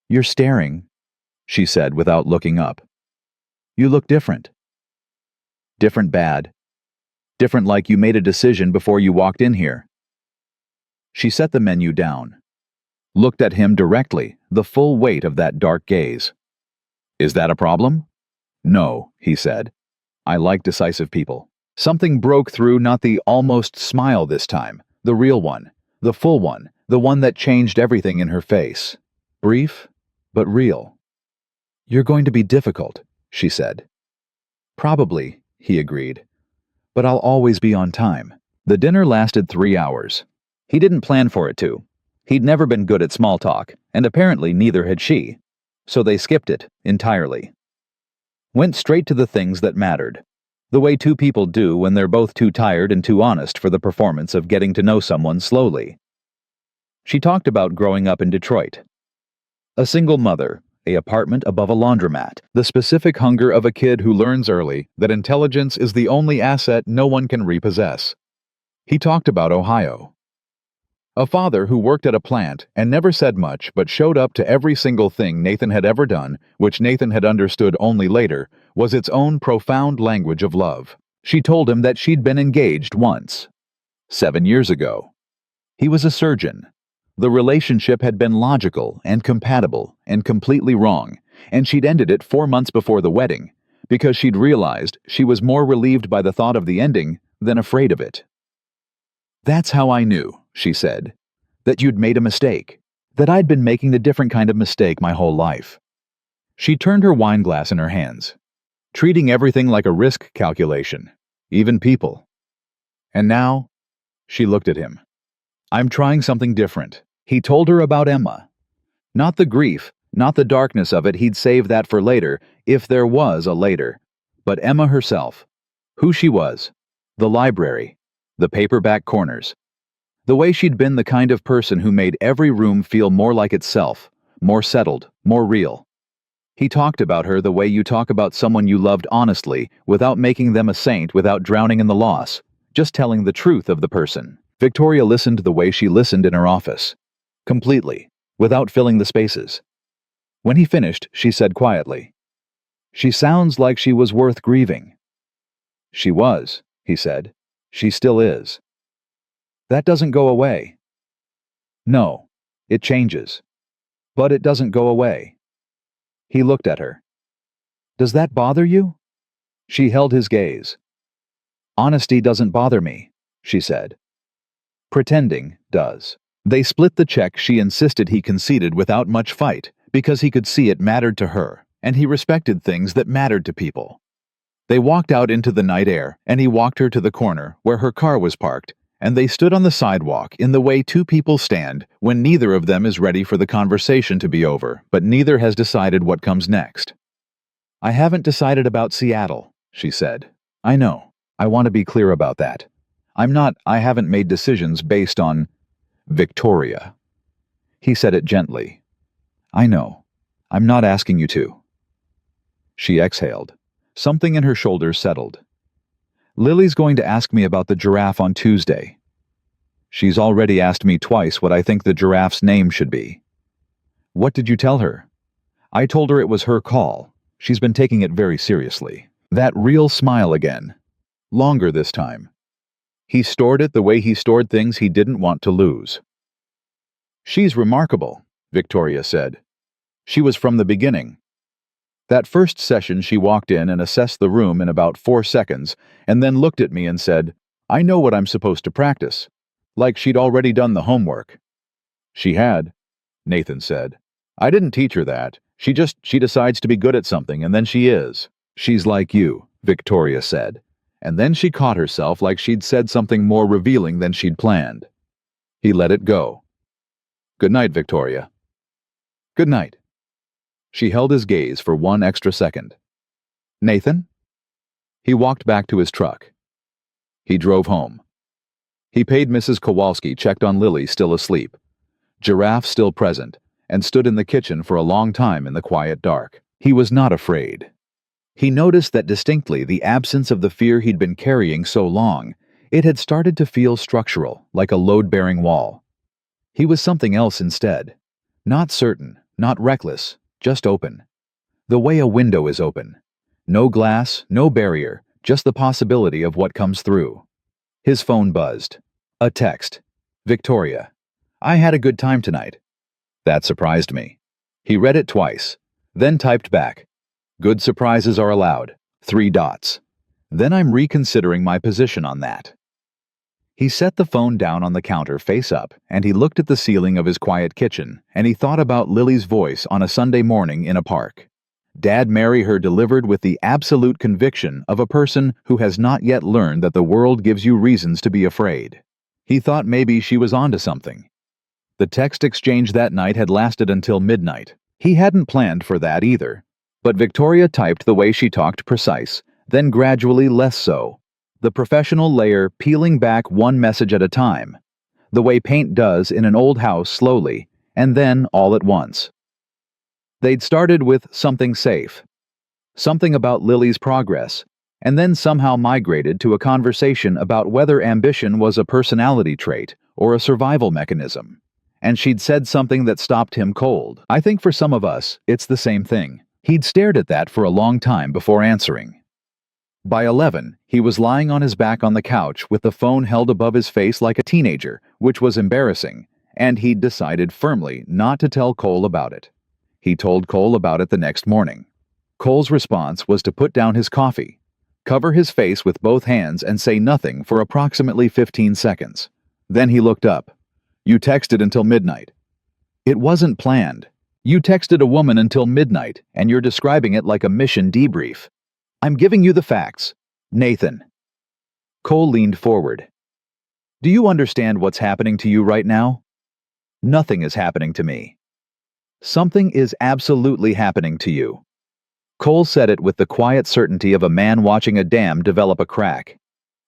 Speaker 1: "You're staring," she said without looking up. "You look different." Different bad. Different like you made a decision before you walked in here. She set the menu down. Looked at him directly, the full weight of that dark gaze. "Is that a problem?" "No," he said. "I like decisive people." Something broke through, not the almost smile this time, the real one, the full one, the one that changed everything in her face. Brief, but real. "You're going to be difficult," she said. "Probably," he agreed. "But I'll always be on time." The dinner lasted 3 hours. He didn't plan for it to. He'd never been good at small talk, and apparently neither had she. So they skipped it entirely. Went straight to the things that mattered. The way two people do when they're both too tired and too honest for the performance of getting to know someone slowly. She talked about growing up in Detroit. A single mother, an apartment above a laundromat, the specific hunger of a kid who learns early that intelligence is the only asset no one can repossess. He talked about Ohio. A father who worked at a plant and never said much but showed up to every single thing Nathan had ever done, which Nathan had understood only later, was its own profound language of love. She told him that she'd been engaged once. 7 years ago. He was a surgeon. The relationship had been logical and compatible and completely wrong, and she'd ended it 4 months before the wedding, because she'd realized she was more relieved by the thought of the ending than afraid of it. "That's how I knew," she said, "that you'd made a mistake, that I'd been making a different kind of mistake my whole life." She turned her wine glass in her hands, treating everything like a risk calculation, even people. "And now," she looked at him, "I'm trying something different." He told her about Emma. Not the grief, not the darkness of it, he'd save that for later, if there was a later, but Emma herself, who she was, the library, the paperback corners, the way she'd been the kind of person who made every room feel more like itself, more settled, more real. He talked about her the way you talk about someone you loved honestly, without making them a saint, without drowning in the loss, just telling the truth of the person. Victoria listened the way she listened in her office. Completely, without filling the spaces. When he finished, she said quietly, "She sounds like she was worth grieving." "She was," he said. "She still is." "That doesn't go away." "No, it changes. But it doesn't go away." He looked at her. "Does that bother you?" She held his gaze. "Honesty doesn't bother me," she said. "Pretending does." They split the check she insisted he conceded without much fight, because he could see it mattered to her, and he respected things that mattered to people. They walked out into the night air, and he walked her to the corner where her car was parked, and they stood on the sidewalk in the way two people stand when neither of them is ready for the conversation to be over, but neither has decided what comes next. "I haven't decided about Seattle," she said. "I know. I want to be clear about that. I haven't made decisions based on Victoria." He said it gently. "I know. I'm not asking you to." She exhaled. Something in her shoulders settled. "Lily's going to ask me about the giraffe on Tuesday. She's already asked me twice what I think the giraffe's name should be." "What did you tell her?" "I told her it was her call. She's been taking it very seriously." That real smile again. Longer this time. He stored it the way he stored things he didn't want to lose. "She's remarkable," Victoria said. "She was from the beginning. That first session she walked in and assessed the room in about 4 seconds, and then looked at me and said, 'I know what I'm supposed to practice.' Like she'd already done the homework." "She had," Nathan said. "I didn't teach her that. She decides to be good at something, and then she is." "She's like you," Victoria said. And then she caught herself like she'd said something more revealing than she'd planned. He let it go. "Good night, Victoria." "Good night." She held his gaze for one extra second. "Nathan?" He walked back to his truck. He drove home. He paid Mrs. Kowalski, checked on Lily still asleep. Giraffe still present, and stood in the kitchen for a long time in the quiet dark. He was not afraid. He noticed that distinctly the absence of the fear he'd been carrying so long. It had started to feel structural, like a load-bearing wall. He was something else instead. Not certain, not reckless, just open. The way a window is open. No glass, no barrier, just the possibility of what comes through. His phone buzzed. A text. "Victoria. I had a good time tonight." That surprised me. He read it twice, then typed back. "Good surprises are allowed. 3 dots. Then I'm reconsidering my position on that." He set the phone down on the counter face up, and he looked at the ceiling of his quiet kitchen, and he thought about Lily's voice on a Sunday morning in a park. Dad marry her delivered with the absolute conviction of a person who has not yet learned that the world gives you reasons to be afraid. He thought maybe she was onto something. The text exchange that night had lasted until midnight. He hadn't planned for that either. But Victoria typed the way she talked, precise, then gradually less so. The professional layer peeling back one message at a time. The way paint does in an old house slowly, and then all at once. They'd started with something safe. Something about Lily's progress, and then somehow migrated to a conversation about whether ambition was a personality trait or a survival mechanism. And she'd said something that stopped him cold. I think for some of us, it's the same thing. He'd stared at that for a long time before answering. By 11, he was lying on his back on the couch with the phone held above his face like a teenager, which was embarrassing, and he'd decided firmly not to tell Cole about it. He told Cole about it the next morning. Cole's response was to put down his coffee, cover his face with both hands and say nothing for approximately 15 seconds. Then he looked up. "You texted until midnight." "It wasn't planned. You texted a woman until midnight, and you're describing it like a mission debrief. I'm giving you the facts. Nathan." Cole leaned forward. "Do you understand what's happening to you right now?" "Nothing is happening to me." "Something is absolutely happening to you." Cole said it with the quiet certainty of a man watching a dam develop a crack.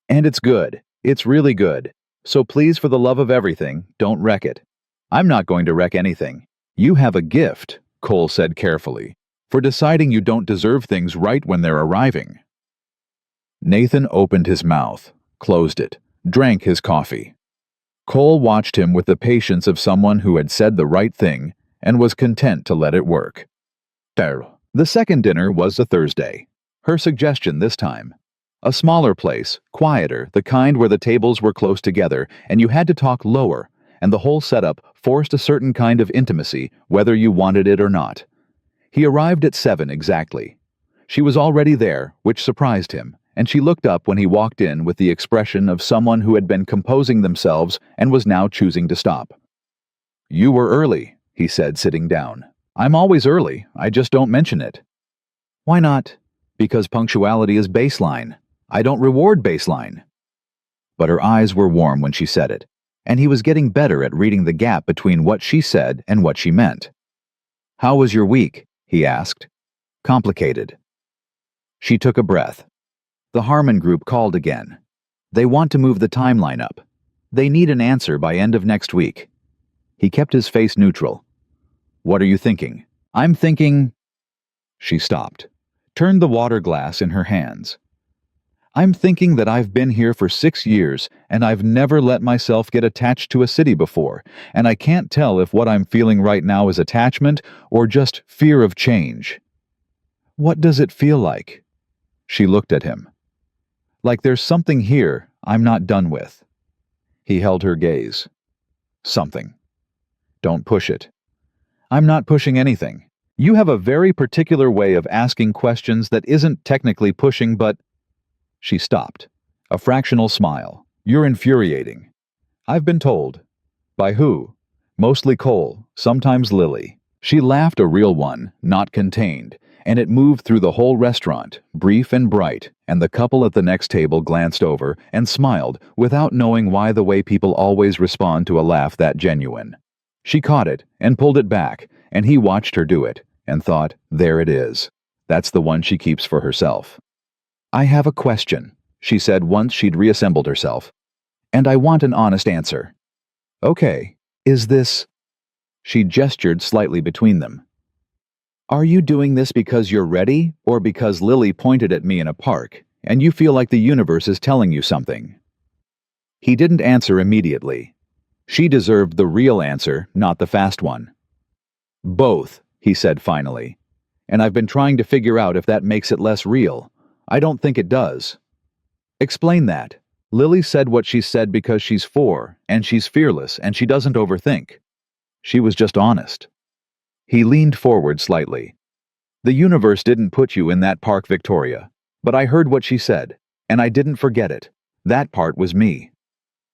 Speaker 1: "And it's good. It's really good. So please, for the love of everything, don't wreck it." "I'm not going to wreck anything. You have a gift," Cole said carefully, "for deciding you don't deserve things right when they're arriving." Nathan opened his mouth, closed it, drank his coffee. Cole watched him with the patience of someone who had said the right thing and was content to let it work. The second dinner was a Thursday. Her suggestion this time. A smaller place, quieter, the kind where the tables were close together and you had to talk lower, and the whole setup forced a certain kind of intimacy, whether you wanted it or not. He arrived at 7 exactly. She was already there, which surprised him, and she looked up when he walked in with the expression of someone who had been composing themselves and was now choosing to stop. "You were early," he said, sitting down. "I'm always early, I just don't mention it." "Why not?" "Because punctuality is baseline. I don't reward baseline." but her eyes were warm when she said it, and he was getting better at reading the gap between what she said and what she meant. "How was your week?" he asked. "Complicated." She took a breath. The Harmon Group called again. They want to move the timeline up. They need an answer by end of next week. He kept his face neutral. "What are you thinking?" "I'm thinking—" She stopped, turned the water glass in her hands. "I'm thinking that I've been here for 6 years, and I've never let myself get attached to a city before, and I can't tell if what I'm feeling right now is attachment or just fear of change." "What does it feel like?" She looked at him. "Like there's something here I'm not done with." He held her gaze. "Something. Don't push it." "I'm not pushing anything. You have a very particular way of asking questions that isn't technically pushing, but—" She stopped. A fractional smile. "You're infuriating." "I've been told." "By who?" "Mostly Cole, sometimes Lily." She laughed, a real one, not contained, and it moved through the whole restaurant, brief and bright, and the couple at the next table glanced over and smiled without knowing why the way people always respond to a laugh that genuine. She caught it and pulled it back, and he watched her do it, and thought, there it is. That's the one she keeps for herself. "I have a question," she said once she'd reassembled herself, "and I want an honest answer." "Okay, is this—" She gestured slightly between them. "Are you doing this because you're ready, or because Lily pointed at me in a park, and you feel like the universe is telling you something?" He didn't answer immediately. She deserved the real answer, not the fast one. "Both," he said finally. "And I've been trying to figure out if that makes it less real. I don't think it does." "Explain that." "Lily said what she said because she's 4, and she's fearless, and she doesn't overthink. She was just honest." He leaned forward slightly. "The universe didn't put you in that park, Victoria. But I heard what she said, and I didn't forget it. That part was me."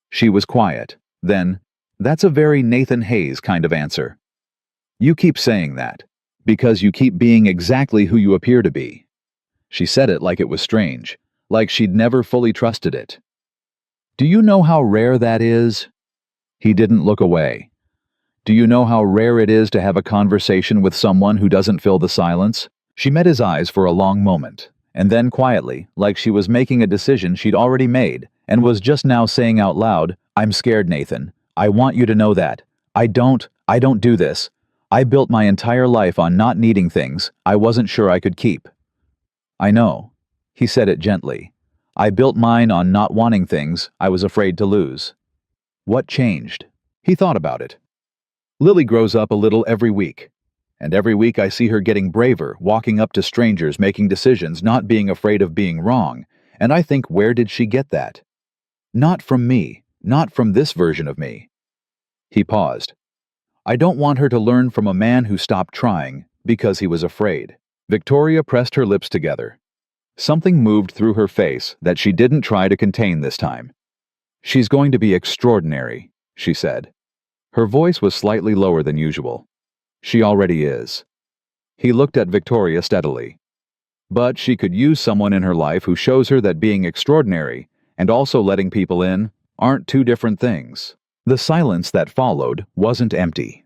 Speaker 1: She was quiet. Then, "That's a very Nathan Hayes kind of answer." "You keep saying that, because you keep being exactly who you appear to be." She said it like it was strange, like she'd never fully trusted it. "Do you know how rare that is?" He didn't look away. "Do you know how rare it is to have a conversation with someone who doesn't fill the silence?" She met his eyes for a long moment, and then quietly, like she was making a decision she'd already made, and was just now saying out loud, "I'm scared, Nathan. I want you to know that. I don't do this. I built my entire life on not needing things I wasn't sure I could keep." "I know." He said it gently. "I built mine on not wanting things I was afraid to lose." "What changed?" He thought about it. "Lily grows up a little every week. And every week I see her getting braver, walking up to strangers, making decisions, not being afraid of being wrong. And I think, where did she get that? Not from me, not from this version of me." He paused. "I don't want her to learn from a man who stopped trying because he was afraid." Victoria pressed her lips together. Something moved through her face that she didn't try to contain this time. "She's going to be extraordinary," she said. Her voice was slightly lower than usual. "She already is." He looked at Victoria steadily. "But she could use someone in her life who shows her that being extraordinary, and also letting people in, aren't two different things." The silence that followed wasn't empty.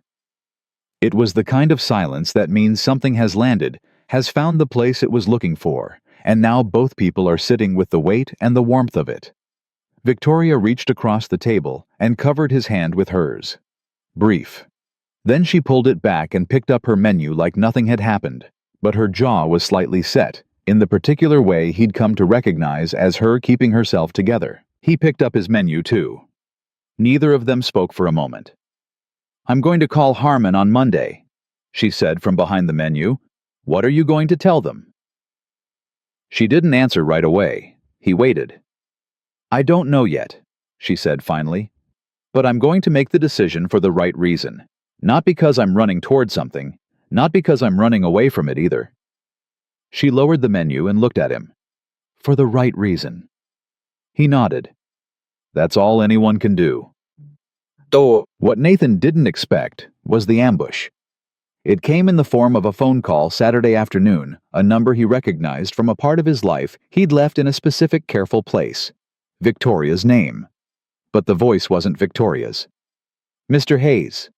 Speaker 1: It was the kind of silence that means something has landed, has found the place it was looking for, and now both people are sitting with the weight and the warmth of it. Victoria reached across the table and covered his hand with hers. Brief. Then she pulled it back and picked up her menu like nothing had happened, but her jaw was slightly set, in the particular way he'd come to recognize as her keeping herself together. He picked up his menu too. Neither of them spoke for a moment. "I'm going to call Harmon on Monday," she said from behind the menu. "What are you going to tell them?" She didn't answer right away. He waited. "I don't know yet," she said finally. "But I'm going to make the decision for the right reason. Not because I'm running toward something, not because I'm running away from it either." She lowered the menu and looked at him. "For the right reason." He nodded. "That's all anyone can do." What Nathan didn't expect was the ambush. It came in the form of a phone call Saturday afternoon, a number he recognized from a part of his life he'd left in a specific careful place. Victoria's name. But the voice wasn't Victoria's. Mr. Hayes.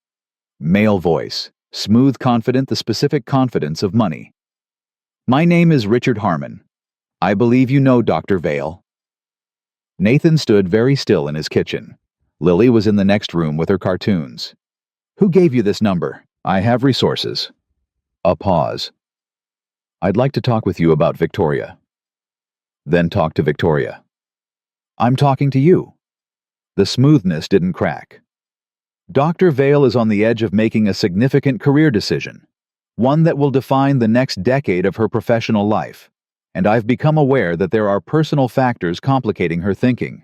Speaker 1: Male voice, smooth, confident, the specific confidence of money. My name is Richard Harmon. I believe you know Dr. Vale. Nathan stood very still in his kitchen. Lily was in the next room with her cartoons. Who gave you this number? I have resources. A pause. I'd like to talk with you about Victoria. Then talk to Victoria. I'm talking to you. The smoothness didn't crack. Dr. Vale is on the edge of making a significant career decision, one that will define the next decade of her professional life, and I've become aware that there are personal factors complicating her thinking.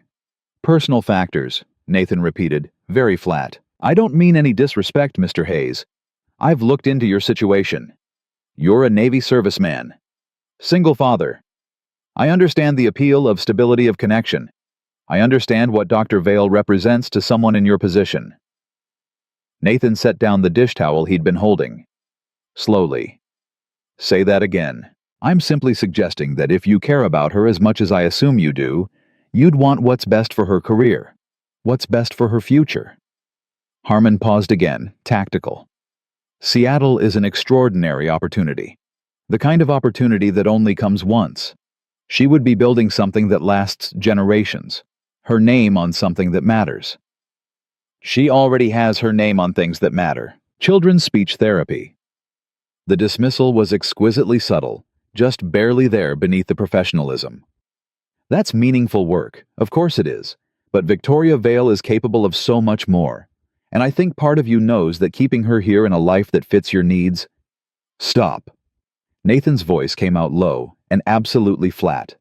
Speaker 1: Personal factors, Nathan repeated, very flat. I don't mean any disrespect, Mr. Hayes. I've looked into your situation. You're a Navy serviceman. Single father. I understand the appeal of stability of connection. I understand what Dr. Vale represents to someone in your position. Nathan set down the dish towel he'd been holding. Slowly. Say that again. I'm simply suggesting that if you care about her as much as I assume you do, you'd want what's best for her career, what's best for her future. Harmon paused again, tactical. Seattle is an extraordinary opportunity. The kind of opportunity that only comes once. She would be building something that lasts generations. Her name on something that matters. She already has her name on things that matter. Children's speech therapy. The dismissal was exquisitely subtle, just barely there beneath the professionalism. That's meaningful work, of course it is, but Victoria Vale is capable of so much more, and I think part of you knows that keeping her here in a life that fits your needs... Stop. Nathan's voice came out low and absolutely flat.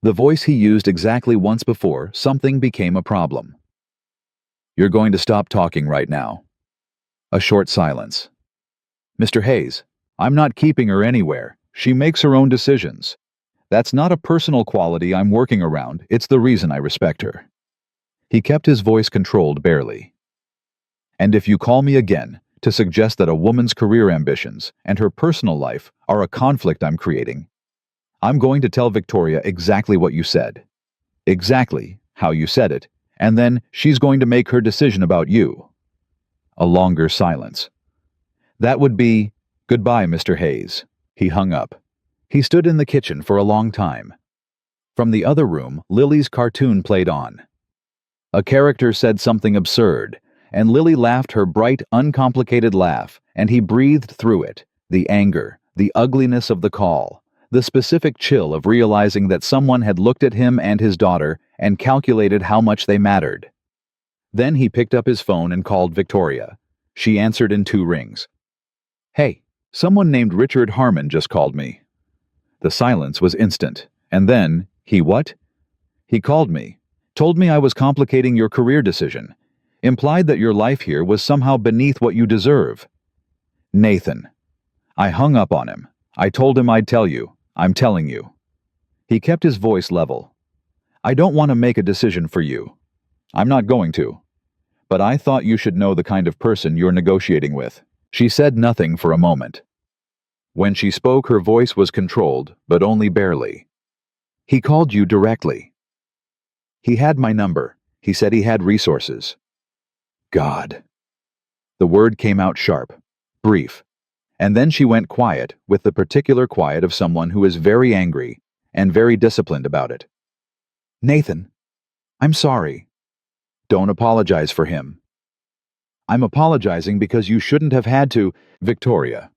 Speaker 1: The voice he used exactly once before something became a problem. You're going to stop talking right now. A short silence. Mr. Hayes, I'm not keeping her anywhere. She makes her own decisions. That's not a personal quality I'm working around, it's the reason I respect her. He kept his voice controlled barely. And if you call me again to suggest that a woman's career ambitions and her personal life are a conflict I'm creating, I'm going to tell Victoria exactly what you said. Exactly how you said it, and then she's going to make her decision about you. A longer silence. That would be, goodbye, Mr. Hayes. He hung up. He stood in the kitchen for a long time. From the other room, Lily's cartoon played on. A character said something absurd, and Lily laughed her bright, uncomplicated laugh, and he breathed through it, the anger, the ugliness of the call, the specific chill of realizing that someone had looked at him and his daughter and calculated how much they mattered. Then he picked up his phone and called Victoria. She answered in 2 rings. Hey, someone named Richard Harmon just called me. The silence was instant, and then, he what? He called me, told me I was complicating your career decision, implied that your life here was somehow beneath what you deserve. Nathan. I hung up on him. I told him I'd tell you. I'm telling you. He kept his voice level. I don't want to make a decision for you. I'm not going to. But I thought you should know the kind of person you're negotiating with. She said nothing for a moment. When she spoke, her voice was controlled, but only barely. He called you directly. He had my number. He said he had resources. God. The word came out sharp, brief, and then she went quiet with the particular quiet of someone who is very angry and very disciplined about it. Nathan, I'm sorry. Don't apologize for him. I'm apologizing because you shouldn't have had to, Victoria.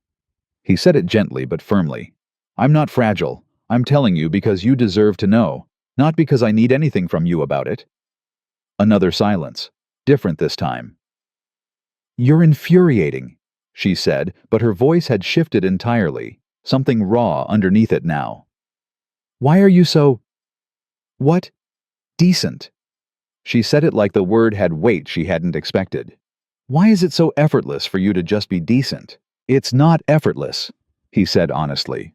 Speaker 1: He said it gently but firmly. I'm not fragile. I'm telling you because you deserve to know, not because I need anything from you about it. Another silence, different this time. You're infuriating, she said, but her voice had shifted entirely, something raw underneath it now. Why are you so... what? Decent. She said it like the word had weight she hadn't expected. Why is it so effortless for you to just be decent? It's not effortless, he said honestly.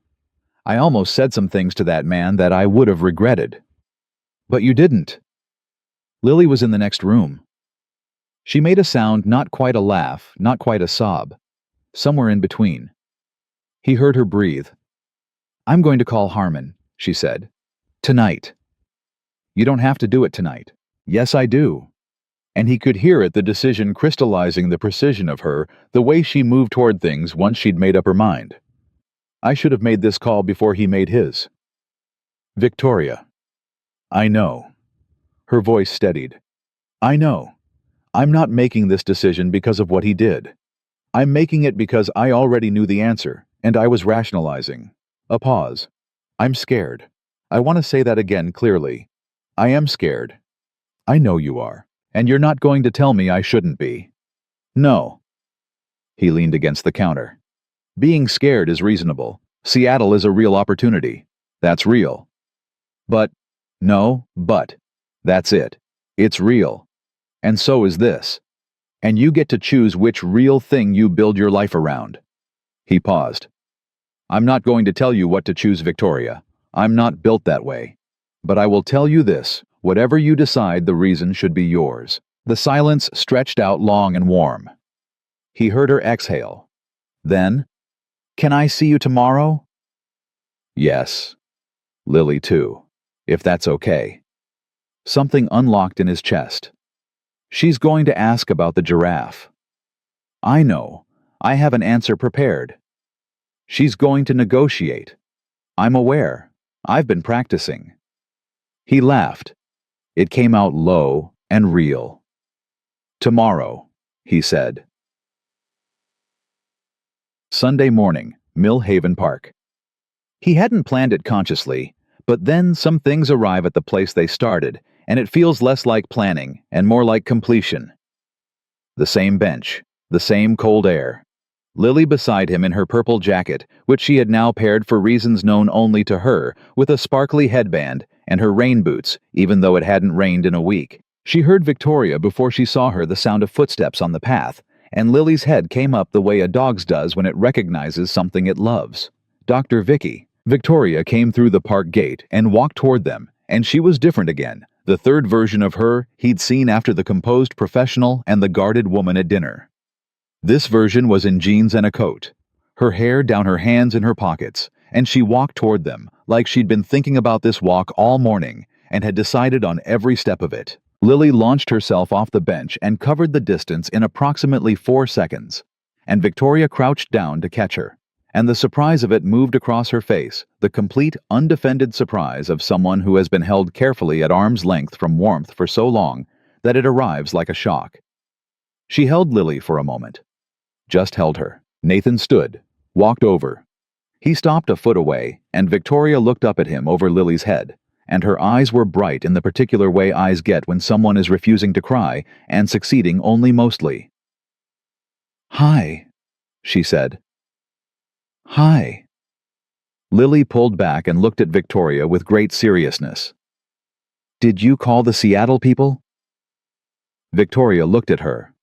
Speaker 1: I almost said some things to that man that I would have regretted. But you didn't. Lily was in the next room. She made a sound, not quite a laugh, not quite a sob, somewhere in between. He heard her breathe. I'm going to call Harmon, she said. Tonight. You don't have to do it tonight. Yes, I do. And he could hear it, the decision crystallizing, the precision of her, the way she moved toward things once she'd made up her mind. I should have made this call before he made his. Victoria. I know. Her voice steadied. I know. I'm not making this decision because of what he did. I'm making it because I already knew the answer, and I was rationalizing. A pause. I'm scared. I want to say that again clearly. I am scared. I know you are, and you're not going to tell me I shouldn't be. No. He leaned against the counter. Being scared is reasonable. Seattle is a real opportunity. That's real. But, no, but. That's it. It's real. And so is this. And you get to choose which real thing you build your life around. He paused. I'm not going to tell you what to choose, Victoria. I'm not built that way. But I will tell you this, whatever you decide, the reason should be yours. The silence stretched out long and warm. He heard her exhale. Then, can I see you tomorrow? Yes. Lily too, if that's okay. Something unlocked in his chest. She's going to ask about the giraffe. I know. I have an answer prepared. She's going to negotiate. I'm aware. I've been practicing. He laughed. It came out low and real. Tomorrow, he said. Sunday morning, Mill Haven Park. He hadn't planned it consciously, but then some things arrive at the place they started, and it feels less like planning and more like completion. The same bench, the same cold air. Lily beside him in her purple jacket, which she had now paired for reasons known only to her, with a sparkly headband and her rain boots, even though it hadn't rained in a week. She heard Victoria before she saw her, the sound of footsteps on the path, and Lily's head came up the way a dog's does when it recognizes something it loves. Dr. Vicky. Victoria came through the park gate and walked toward them, and she was different again. The third version of her he'd seen after the composed professional and the guarded woman at dinner. This version was in jeans and a coat, her hair down her hands in her pockets, and she walked toward them like she'd been thinking about this walk all morning and had decided on every step of it. Lily launched herself off the bench and covered the distance in approximately 4 seconds, and Victoria crouched down to catch her. And the surprise of it moved across her face, the complete, undefended surprise of someone who has been held carefully at arm's length from warmth for so long that it arrives like a shock. She held Lily for a moment. Just held her. Nathan stood, walked over. He stopped a foot away, and Victoria looked up at him over Lily's head, and her eyes were bright in the particular way eyes get when someone is refusing to cry and succeeding only mostly. "Hi," she said. "Hi." Lily pulled back and looked at Victoria with great seriousness. "Did you call the Seattle people?" Victoria looked at her.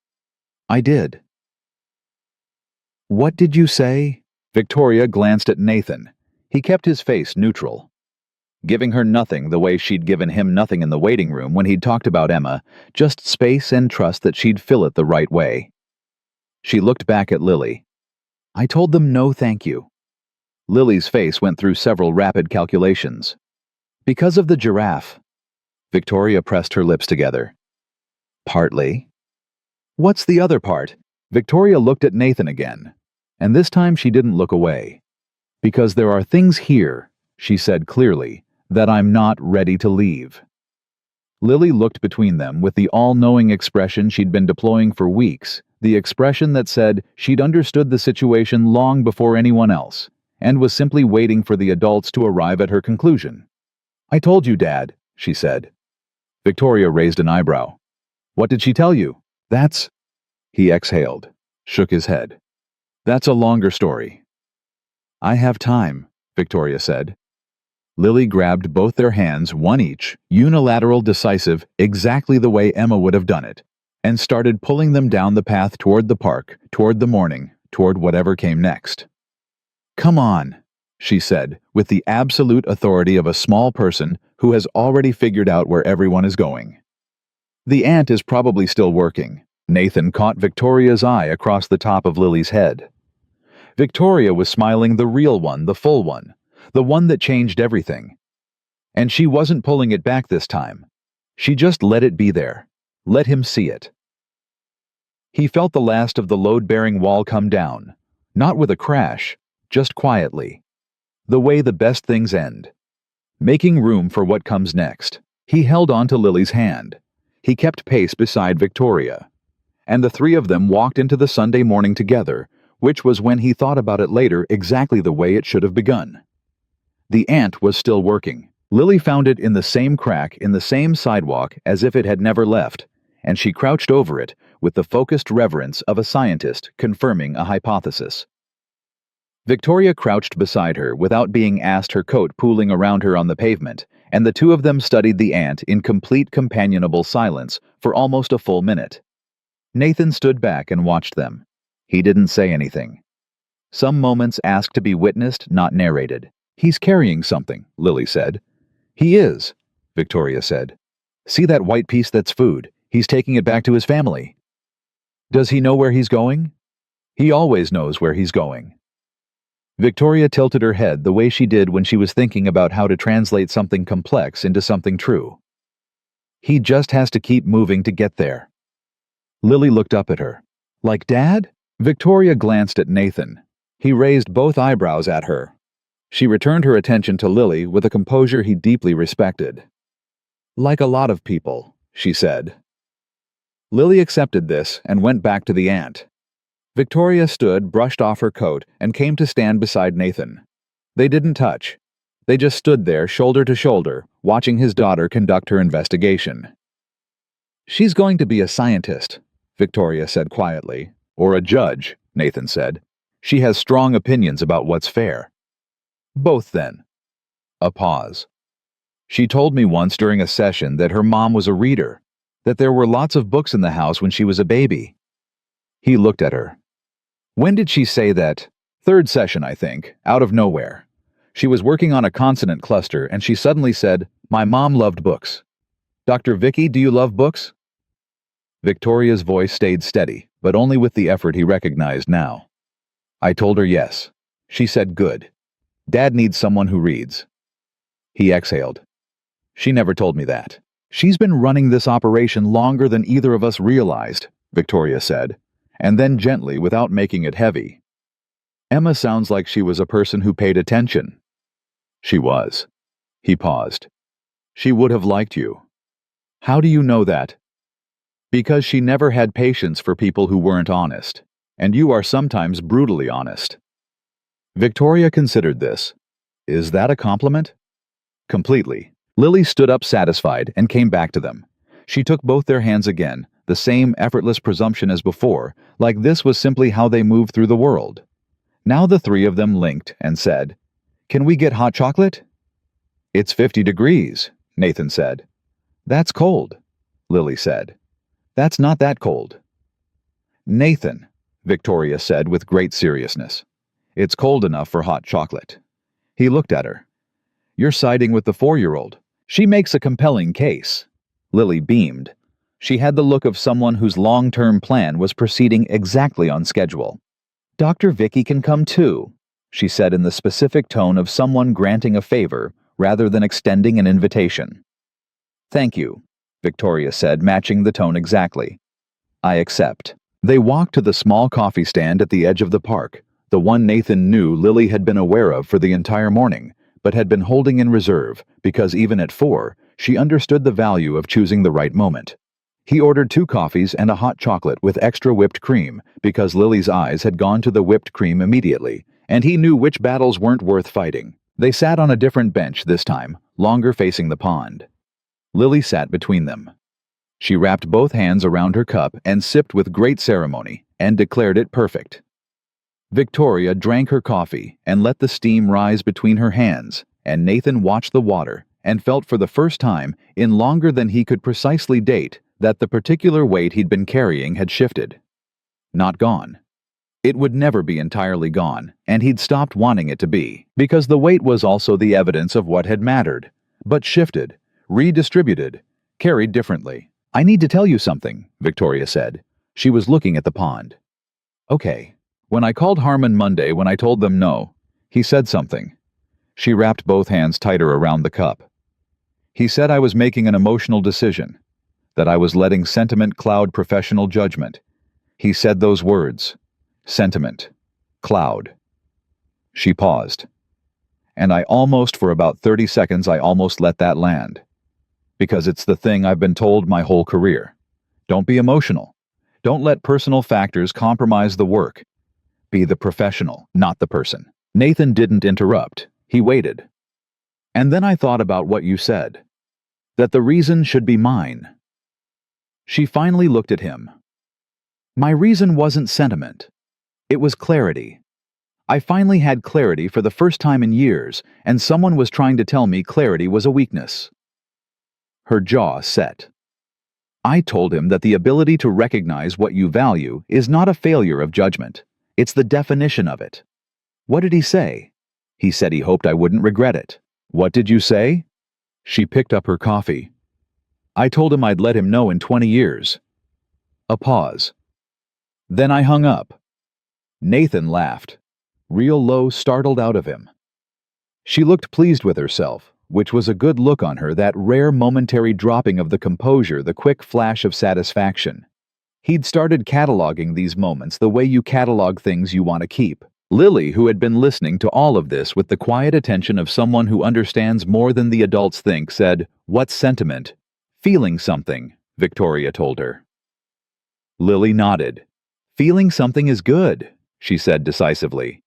Speaker 1: "I did." "What did you say?" Victoria glanced at Nathan. He kept his face neutral. Giving her nothing the way she'd given him nothing in the waiting room when he'd talked about Emma, just space and trust that she'd fill it the right way. She looked back at Lily. "I told them no thank you." Lily's face went through several rapid calculations. "Because of the giraffe." Victoria pressed her lips together. "Partly." "What's the other part?" Victoria looked at Nathan again, and this time she didn't look away. "Because there are things here," she said clearly, "that I'm not ready to leave." Lily looked between them with the all-knowing expression she'd been deploying for weeks, the expression that said she'd understood the situation long before anyone else, and was simply waiting for the adults to arrive at her conclusion. "I told you, Dad," she said. Victoria raised an eyebrow. "What did she tell you?" "That's..." He exhaled, shook his head. "That's a longer story." "I have time," Victoria said. Lily grabbed both their hands, one each, unilateral, decisive, exactly the way Emma would have done it, and started pulling them down the path toward the park, toward the morning, toward whatever came next. "Come on," she said, with the absolute authority of a small person who has already figured out where everyone is going. The ant is probably still working. Nathan caught Victoria's eye across the top of Lily's head. Victoria was smiling, the real one, the full one, the one that changed everything. And she wasn't pulling it back this time. She just let it be there. Let him see it. He felt the last of the load-bearing wall come down, not with a crash, just quietly. The way the best things end. Making room for what comes next. He held on to Lily's hand. He kept pace beside Victoria. And the three of them walked into the Sunday morning together, which was, when he thought about it later, exactly the way it should have begun. The ant was still working. Lily found it in the same crack in the same sidewalk as if it had never left, and she crouched over it with the focused reverence of a scientist confirming a hypothesis. Victoria crouched beside her without being asked, her coat pooling around her on the pavement, and the two of them studied the ant in complete companionable silence for almost a full minute. Nathan stood back and watched them. He didn't say anything. Some moments asked to be witnessed, not narrated. "He's carrying something," Lily said. "He is," Victoria said. "See that white piece that's food? He's taking it back to his family." "Does he know where he's going?" "He always knows where he's going." Victoria tilted her head the way she did when she was thinking about how to translate something complex into something true. "He just has to keep moving to get there." Lily looked up at her. "Like Dad?" Victoria glanced at Nathan. He raised both eyebrows at her. She returned her attention to Lily with a composure he deeply respected. "Like a lot of people," she said. Lily accepted this and went back to the ant. Victoria stood, brushed off her coat, and came to stand beside Nathan. They didn't touch. They just stood there, shoulder to shoulder, watching his daughter conduct her investigation. "She's going to be a scientist," Victoria said quietly. "Or a judge," Nathan said. "She has strong opinions about what's fair." "Both, then." A pause. "She told me once during a session that her mom was a reader, that there were lots of books in the house when she was a baby." He looked at her. "When did she say that?" "Third session, I think, out of nowhere. She was working on a consonant cluster and she suddenly said, 'My mom loved books.' Dr. Vicky, do you love books?" Victoria's voice stayed steady, but only with the effort he recognized now. "I told her yes." She said, "Good. Dad needs someone who reads." He exhaled. "She never told me that." "She's been running this operation longer than either of us realized," Victoria said, and then gently, without making it heavy. "Emma sounds like she was a person who paid attention." "She was." He paused. "She would have liked you." "How do you know that?" "Because she never had patience for people who weren't honest, and you are sometimes brutally honest." Victoria considered this. Is that a compliment? Completely. Lily stood up satisfied and came back to them. She took both their hands again, the same effortless presumption as before, like this was simply how they moved through the world. Now the three of them linked and said, "Can we get hot chocolate?" "It's 50 degrees, Nathan said. "That's cold," Lily said. "That's not that cold." "Nathan," Victoria said with great seriousness, "it's cold enough for hot chocolate." He looked at her. "You're siding with the 4-year-old. She makes a compelling case." Lily beamed. She had the look of someone whose long-term plan was proceeding exactly on schedule. "Dr. Vicky can come too," she said in the specific tone of someone granting a favor rather than extending an invitation. "Thank you," Victoria said, matching the tone exactly. "I accept." They walked to the small coffee stand at the edge of the park, the one Nathan knew Lily had been aware of for the entire morning, but had been holding in reserve because even at 4, she understood the value of choosing the right moment. He ordered 2 coffees and a hot chocolate with extra whipped cream because Lily's eyes had gone to the whipped cream immediately, and he knew which battles weren't worth fighting. They sat on a different bench this time, longer facing the pond. Lily sat between them. She wrapped both hands around her cup and sipped with great ceremony, and declared it perfect. Victoria drank her coffee and let the steam rise between her hands, and Nathan watched the water and felt for the first time in longer than he could precisely date that the particular weight he'd been carrying had shifted. Not gone. It would never be entirely gone, and he'd stopped wanting it to be, because the weight was also the evidence of what had mattered, but shifted, redistributed, carried differently. "I need to tell you something," Victoria said. She was looking at the pond. "Okay. When I called Harmon Monday when I told them no, he said something." She wrapped both hands tighter around the cup. "He said I was making an emotional decision, that I was letting sentiment cloud professional judgment. He said those words. Sentiment. Cloud. She paused. And for about 30 seconds, I almost let that land. Because it's the thing I've been told my whole career. Don't be emotional. Don't let personal factors compromise the work. Be the professional, not the person. Nathan didn't interrupt. He waited. And then I thought about what you said. That the reason should be mine. She finally looked at him. My reason wasn't sentiment. It was clarity. I finally had clarity for the first time in years, and someone was trying to tell me clarity was a weakness. Her jaw set. I told him that the ability to recognize what you value is not a failure of judgment. It's the definition of it. What did he say? He said he hoped I wouldn't regret it. What did you say? She picked up her coffee. I told him I'd let him know in 20 years. A pause. Then I hung up. Nathan laughed. Real low, startled out of him. She looked pleased with herself, which was a good look on her, that rare momentary dropping of the composure, the quick flash of satisfaction. He'd started cataloging these moments the way you catalog things you want to keep. Lily, who had been listening to all of this with the quiet attention of someone who understands more than the adults think, said, "What's sentiment?" "Feeling something," Victoria told her. Lily nodded. "Feeling something is good," she said decisively.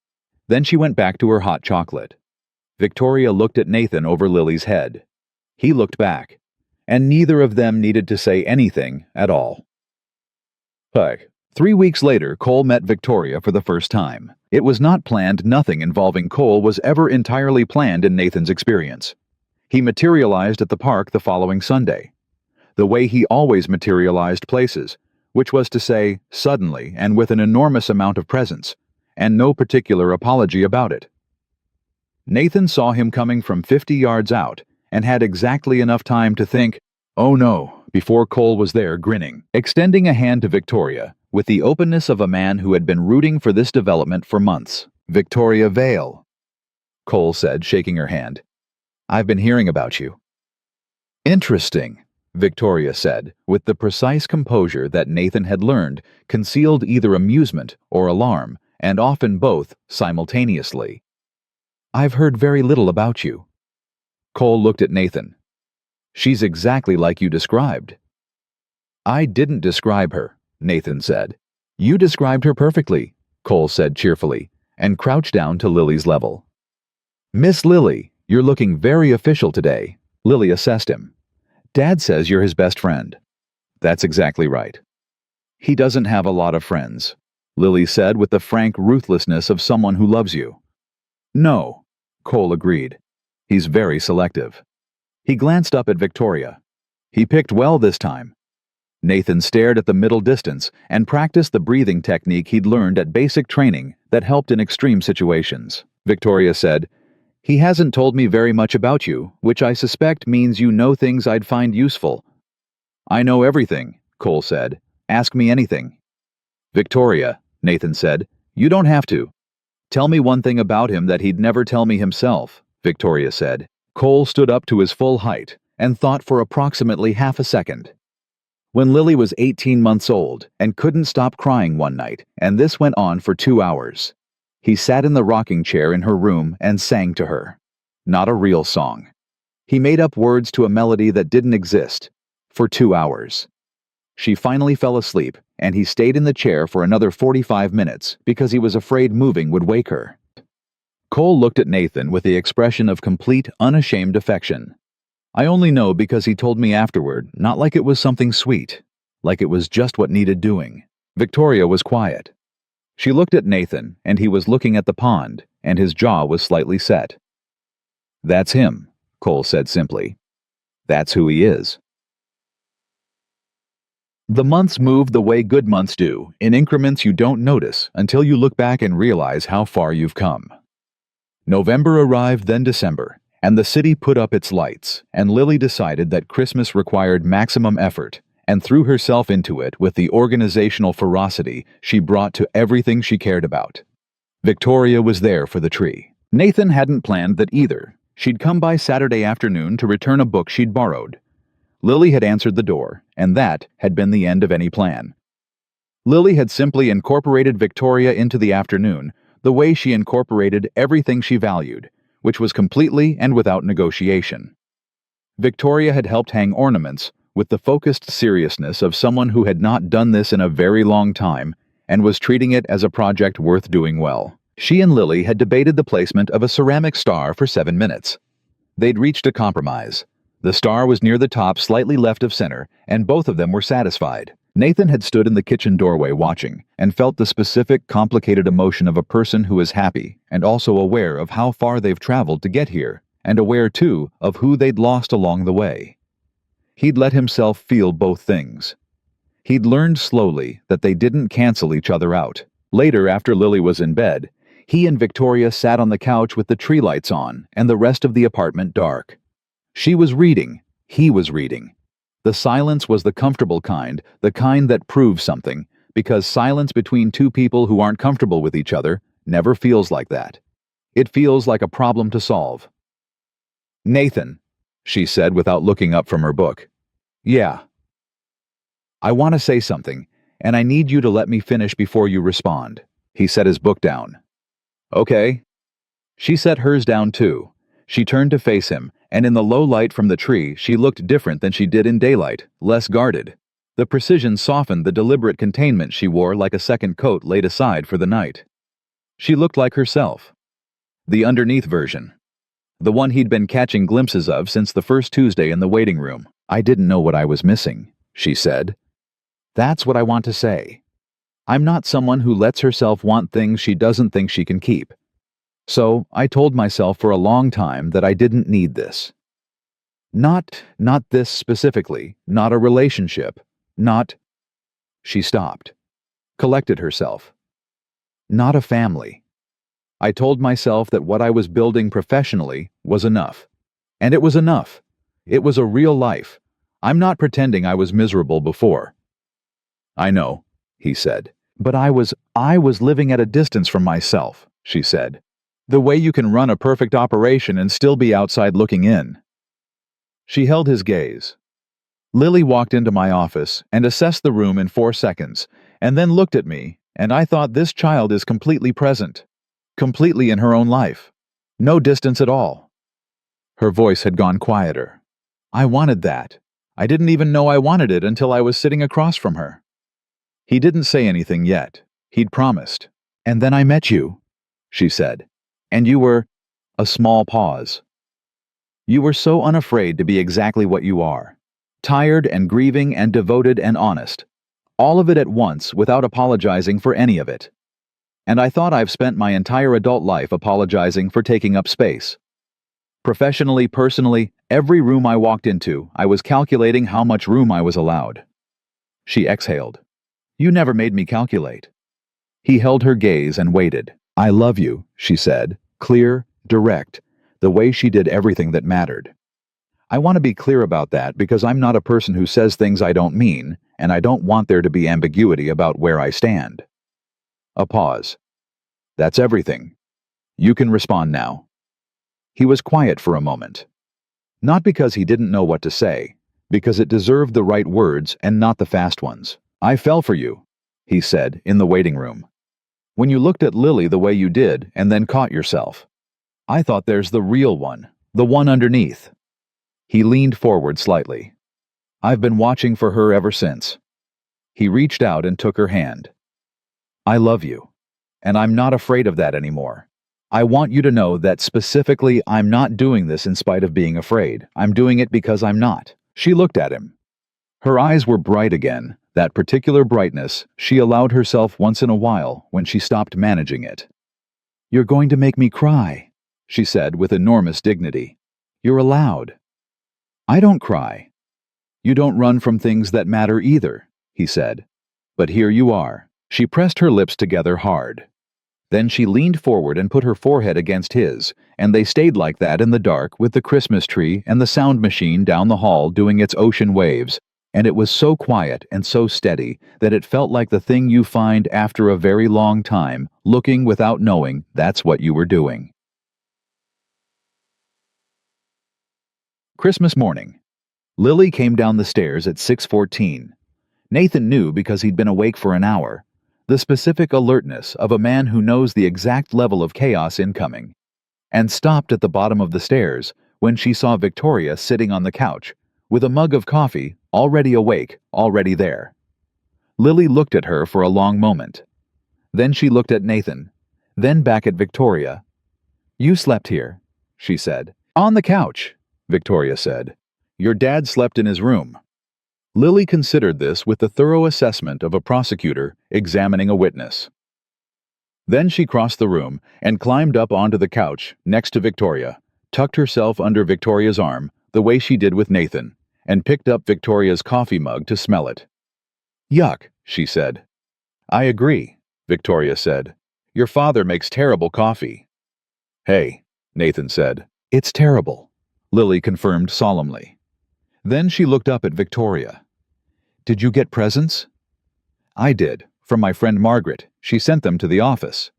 Speaker 1: Then she went back to her hot chocolate. Victoria looked at Nathan over Lily's head. He looked back, and neither of them needed to say anything at all. 3 weeks later, Cole met Victoria for the first time. It was not planned. Nothing involving Cole was ever entirely planned in Nathan's experience. He materialized at the park the following Sunday, the way he always materialized places, which was to say, suddenly and with an enormous amount of presence, and no particular apology about it. Nathan saw him coming from 50 yards out and had exactly enough time to think, "Oh no," before Cole was there, grinning, extending a hand to Victoria, with the openness of a man who had been rooting for this development for months. "Victoria Vale," Cole said, shaking her hand. "I've been hearing about you." "Interesting," Victoria said, with the precise composure that Nathan had learned concealed either amusement or alarm, and often both simultaneously. "I've heard very little about you." Cole looked at Nathan. "She's exactly like you described." "I didn't describe her," Nathan said. "You described her perfectly," Cole said cheerfully, and crouched down to Lily's level. "Miss Lily, you're looking very official today," Lily assessed him. "Dad says you're his best friend." "That's exactly right." "He doesn't have a lot of friends," Lily said with the frank ruthlessness of someone who loves you. "No," Cole agreed. "He's very selective." He glanced up at Victoria. "He picked well this time." Nathan stared at the middle distance and practiced the breathing technique he'd learned at basic training that helped in extreme situations. Victoria said, "He hasn't told me very much about you, which I suspect means you know things I'd find useful." "I know everything," Cole said. "Ask me anything." "Victoria," Nathan said, "you don't have to." "Tell me one thing about him that he'd never tell me himself," Victoria said. Cole stood up to his full height and thought for approximately half a second. "When Lily was 18 months old and couldn't stop crying one night, and this went on for 2 hours. He sat in the rocking chair in her room and sang to her. Not a real song. He made up words to a melody that didn't exist. For 2 hours. She finally fell asleep, and he stayed in the chair for another 45 minutes because he was afraid moving would wake her." Cole looked at Nathan with the expression of complete, unashamed affection. "I only know because he told me afterward, not like it was something sweet, like it was just what needed doing." Victoria was quiet. She looked at Nathan, and he was looking at the pond, and his jaw was slightly set. "That's him," Cole said simply. "That's who he is." The months moved the way good months do, in increments you don't notice until you look back and realize how far you've come. November arrived, then December, and the city put up its lights, and Lily decided that Christmas required maximum effort, and threw herself into it with the organizational ferocity she brought to everything she cared about. Victoria was there for the tree. Nathan hadn't planned that either. She'd come by Saturday afternoon to return a book she'd borrowed. Lily had answered the door, and that had been the end of any plan. Lily had simply incorporated Victoria into the afternoon the way she incorporated everything she valued, which was completely and without negotiation. Victoria had helped hang ornaments with the focused seriousness of someone who had not done this in a very long time and was treating it as a project worth doing well. She and Lily had debated the placement of a ceramic star for 7 minutes. They'd reached a compromise. The star was near the top, slightly left of center, and both of them were satisfied. Nathan had stood in the kitchen doorway watching and felt the specific, complicated emotion of a person who is happy and also aware of how far they've traveled to get here, and aware, too, of who they'd lost along the way. He'd let himself feel both things. He'd learned slowly that they didn't cancel each other out. Later, after Lily was in bed, he and Victoria sat on the couch with the tree lights on and the rest of the apartment dark. She was reading. He was reading. The silence was the comfortable kind, the kind that proves something, because silence between two people who aren't comfortable with each other never feels like that. It feels like a problem to solve. "Nathan," she said without looking up from her book. "Yeah. I want to say something, and I need you to let me finish before you respond." He set his book down. "Okay." She set hers down too. She turned to face him, and in the low light from the tree she looked different than she did in daylight, less guarded. The precision softened the deliberate containment she wore like a second coat laid aside for the night. She looked like herself. The underneath version. The one he'd been catching glimpses of since the first Tuesday in the waiting room. "I didn't know what I was missing," she said. "That's what I want to say. I'm not someone who lets herself want things she doesn't think she can keep. So I told myself for a long time that I didn't need this. Not this specifically, not a relationship, not—" She stopped, collected herself. "Not a family. I told myself that what I was building professionally was enough. And it was enough. It was a real life. I'm not pretending I was miserable before." "I know," he said. "But I was living at a distance from myself," she said. "The way you can run a perfect operation and still be outside looking in." She held his gaze. "Lily walked into my office and assessed the room in 4 seconds, and then looked at me, and I thought this child is completely present. Completely in her own life. No distance at all." Her voice had gone quieter. "I wanted that. I didn't even know I wanted it until I was sitting across from her." He didn't say anything yet. He'd promised. "And then I met you," she said. "And you were—" A small pause. "You were so unafraid to be exactly what you are. Tired and grieving and devoted and honest. All of it at once without apologizing for any of it. And I thought I've spent my entire adult life apologizing for taking up space. Professionally, personally, every room I walked into, I was calculating how much room I was allowed." She exhaled. "You never made me calculate." He held her gaze and waited. "I love you," she said, clear, direct, the way she did everything that mattered. "I want to be clear about that because I'm not a person who says things I don't mean, and I don't want there to be ambiguity about where I stand." A pause. "That's everything. You can respond now." He was quiet for a moment. Not because he didn't know what to say, because it deserved the right words and not the fast ones. "I fell for you," he said in the waiting room. "When you looked at Lily the way you did and then caught yourself. I thought there's the real one, the one underneath." He leaned forward slightly. "I've been watching for her ever since." He reached out and took her hand. "I love you. And I'm not afraid of that anymore. I want you to know that specifically I'm not doing this in spite of being afraid. I'm doing it because I'm not." She looked at him. Her eyes were bright again, that particular brightness she allowed herself once in a while when she stopped managing it. "You're going to make me cry," she said with enormous dignity. "You're allowed." "I don't cry." "You don't run from things that matter either," he said. "But here you are." She pressed her lips together hard. Then she leaned forward and put her forehead against his, and they stayed like that in the dark with the Christmas tree and the sound machine down the hall doing its ocean waves, and it was so quiet and so steady that it felt like the thing you find after a very long time, looking without knowing that's what you were doing. Christmas morning. Lily came down the stairs at 6:14. Nathan knew because he'd been awake for an hour. The specific alertness of a man who knows the exact level of chaos incoming. And stopped at the bottom of the stairs when she saw Victoria sitting on the couch, with a mug of coffee, already awake, already there. Lily looked at her for a long moment. Then she looked at Nathan, then back at Victoria. "You slept here," she said. "On the couch," Victoria said. "Your dad slept in his room." Lily considered this with the thorough assessment of a prosecutor examining a witness. Then she crossed the room and climbed up onto the couch next to Victoria, tucked herself under Victoria's arm the way she did with Nathan, and picked up Victoria's coffee mug to smell it. "Yuck," she said. "I agree," Victoria said. "Your father makes terrible coffee." "Hey," Nathan said. "It's terrible," Lily confirmed solemnly. Then she looked up at Victoria. "Did you get presents?" "I did, from my friend Margaret. She sent them to the office."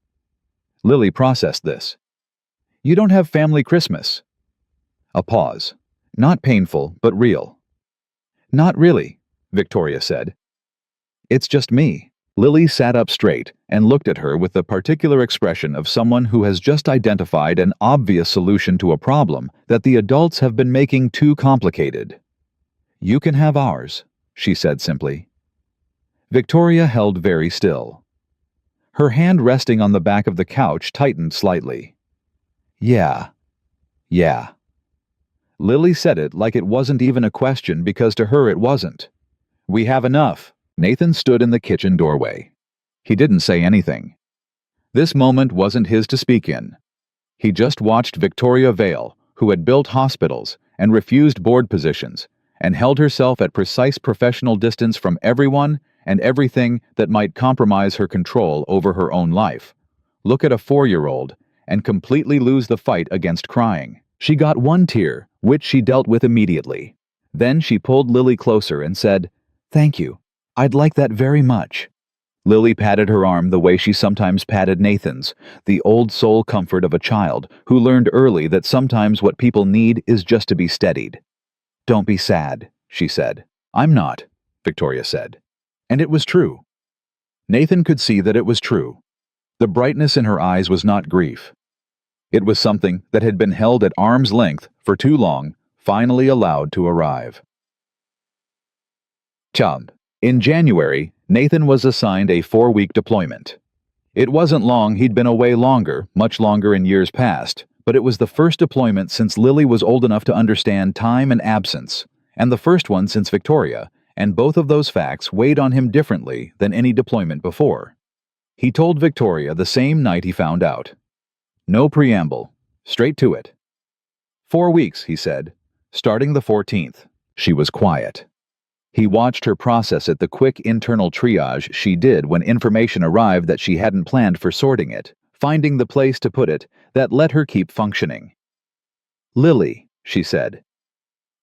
Speaker 1: Lily processed this. "You don't have family Christmas?" A pause. Not painful, but real. "Not really," Victoria said. "It's just me." Lily sat up straight and looked at her with the particular expression of someone who has just identified an obvious solution to a problem that the adults have been making too complicated. "You can have ours," she said simply. Victoria held very still. Her hand resting on the back of the couch tightened slightly. Yeah. Lily said it like it wasn't even a question because to her it wasn't. "We have enough." Nathan stood in the kitchen doorway. He didn't say anything. This moment wasn't his to speak in. He just watched Victoria Vale, who had built hospitals and refused board positions, and held herself at precise professional distance from everyone and everything that might compromise her control over her own life. Look at a 4-year-old and completely lose the fight against crying. She got one tear, which she dealt with immediately. Then she pulled Lily closer and said, "Thank you. I'd like that very much." Lily patted her arm the way she sometimes patted Nathan's, the old soul comfort of a child who learned early that sometimes what people need is just to be steadied. "Don't be sad," she said. "I'm not," Victoria said. And it was true. Nathan could see that it was true. The brightness in her eyes was not grief. It was something that had been held at arm's length for too long, finally allowed to arrive. Chump. In January, Nathan was assigned a 4-week deployment. It wasn't long he'd been away longer, much longer in years past, but it was the first deployment since Lily was old enough to understand time and absence, and the first one since Victoria, and both of those facts weighed on him differently than any deployment before. He told Victoria the same night he found out. No preamble, straight to it. 4 weeks, he said, starting the 14th. She was quiet. He watched her process it, the quick internal triage she did when information arrived that she hadn't planned for sorting it, finding the place to put it that let her keep functioning. "Lily," she said.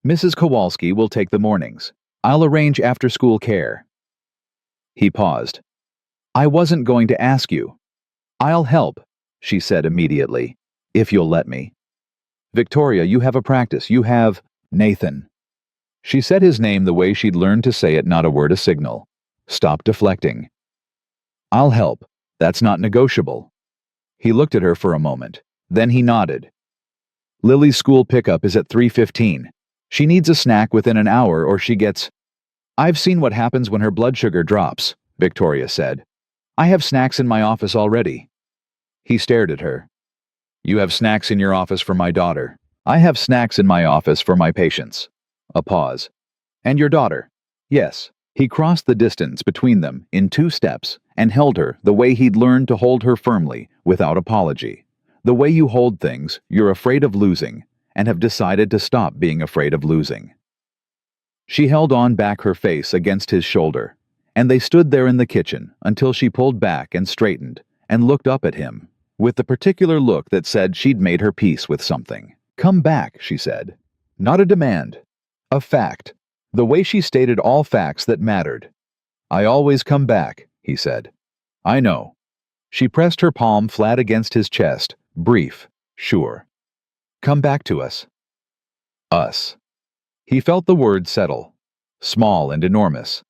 Speaker 1: "Mrs. Kowalski will take the mornings. I'll arrange after-school care." He paused. "I wasn't going to ask you." "I'll help," she said immediately, "if you'll let me." "Victoria, you have a practice. You have Nathan." She said his name the way she'd learned to say it, not a word a signal. Stop deflecting. "I'll help. That's not negotiable." He looked at her for a moment. Then he nodded. "Lily's school pickup is at 3:15. She needs a snack within an hour or she gets—" "I've seen what happens when her blood sugar drops," Victoria said. "I have snacks in my office already." He stared at her. "You have snacks in your office for my daughter. I have snacks in my office for my patients." A pause. "And your daughter?" "Yes." He crossed the distance between them in 2 steps and held her the way he'd learned to hold her firmly, without apology. The way you hold things you're afraid of losing and have decided to stop being afraid of losing. She held on back her face against his shoulder, and they stood there in the kitchen until she pulled back and straightened and looked up at him, with the particular look that said she'd made her peace with something. "Come back," she said. Not a demand. A fact. The way she stated all facts that mattered. "I always come back," he said. "I know." She pressed her palm flat against his chest, brief, sure. "Come back to us." Us. He felt the word settle. Small and enormous.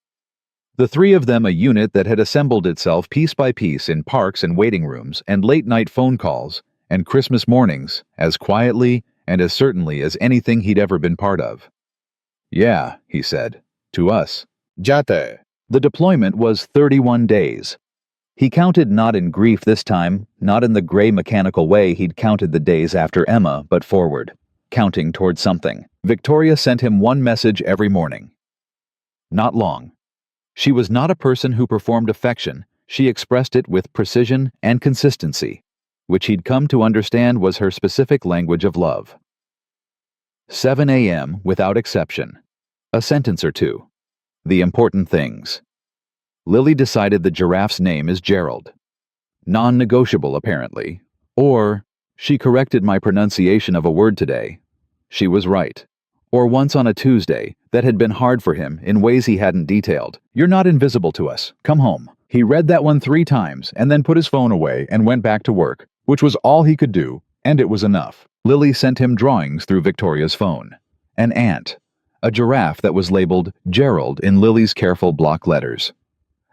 Speaker 1: The three of them a unit that had assembled itself piece by piece in parks and waiting rooms and late-night phone calls and Christmas mornings as quietly and as certainly as anything he'd ever been part of. Yeah, he said. To us. Jate. The deployment was 31 days. He counted not in grief this time, not in the gray mechanical way he'd counted the days after Emma, but forward, counting toward something. Victoria sent him one message every morning. Not long. She was not a person who performed affection, she expressed it with precision and consistency, which he'd come to understand was her specific language of love. 7 a.m. without exception. A sentence or two. The important things. Lily decided the giraffe's name is Gerald. Non-negotiable, apparently. Or, she corrected my pronunciation of a word today. She was right. Or once on a Tuesday, that had been hard for him in ways he hadn't detailed. You're not invisible to us. Come home. He read that one 3 times and then put his phone away and went back to work, which was all he could do, and it was enough. Lily sent him drawings through Victoria's phone. An ant. A giraffe that was labeled Gerald in Lily's careful block letters.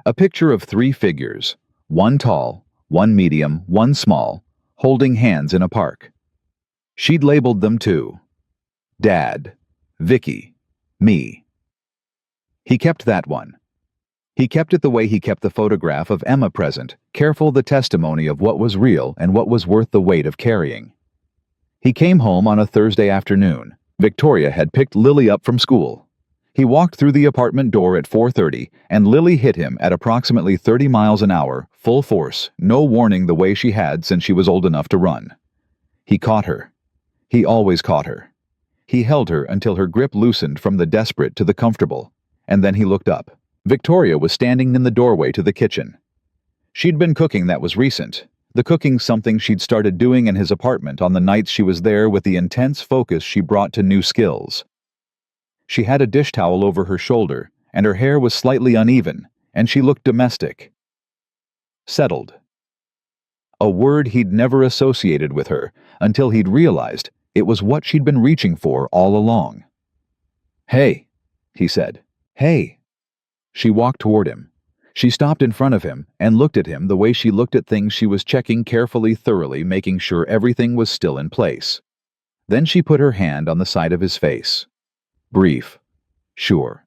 Speaker 1: A picture of 3 figures, one tall, one medium, one small, holding hands in a park. She'd labeled them too. Dad, Vicky, me. He kept that one. He kept it the way he kept the photograph of Emma present, careful the testimony of what was real and what was worth the weight of carrying. He came home on a Thursday afternoon. Victoria had picked Lily up from school. He walked through the apartment door at 4:30, and Lily hit him at approximately 30 miles an hour, full force, no warning the way she had since she was old enough to run. He caught her. He always caught her. He held her until her grip loosened from the desperate to the comfortable, and then he looked up. Victoria was standing in the doorway to the kitchen. She'd been cooking that was recent. The cooking something she'd started doing in his apartment on the nights she was there with the intense focus she brought to new skills. She had a dish towel over her shoulder, and her hair was slightly uneven, and she looked domestic. Settled. A word he'd never associated with her until he'd realized it was what she'd been reaching for all along. Hey, he said. Hey. She walked toward him. She stopped in front of him and looked at him the way she looked at things she was checking carefully, thoroughly, making sure everything was still in place. Then she put her hand on the side of his face. Brief. Sure.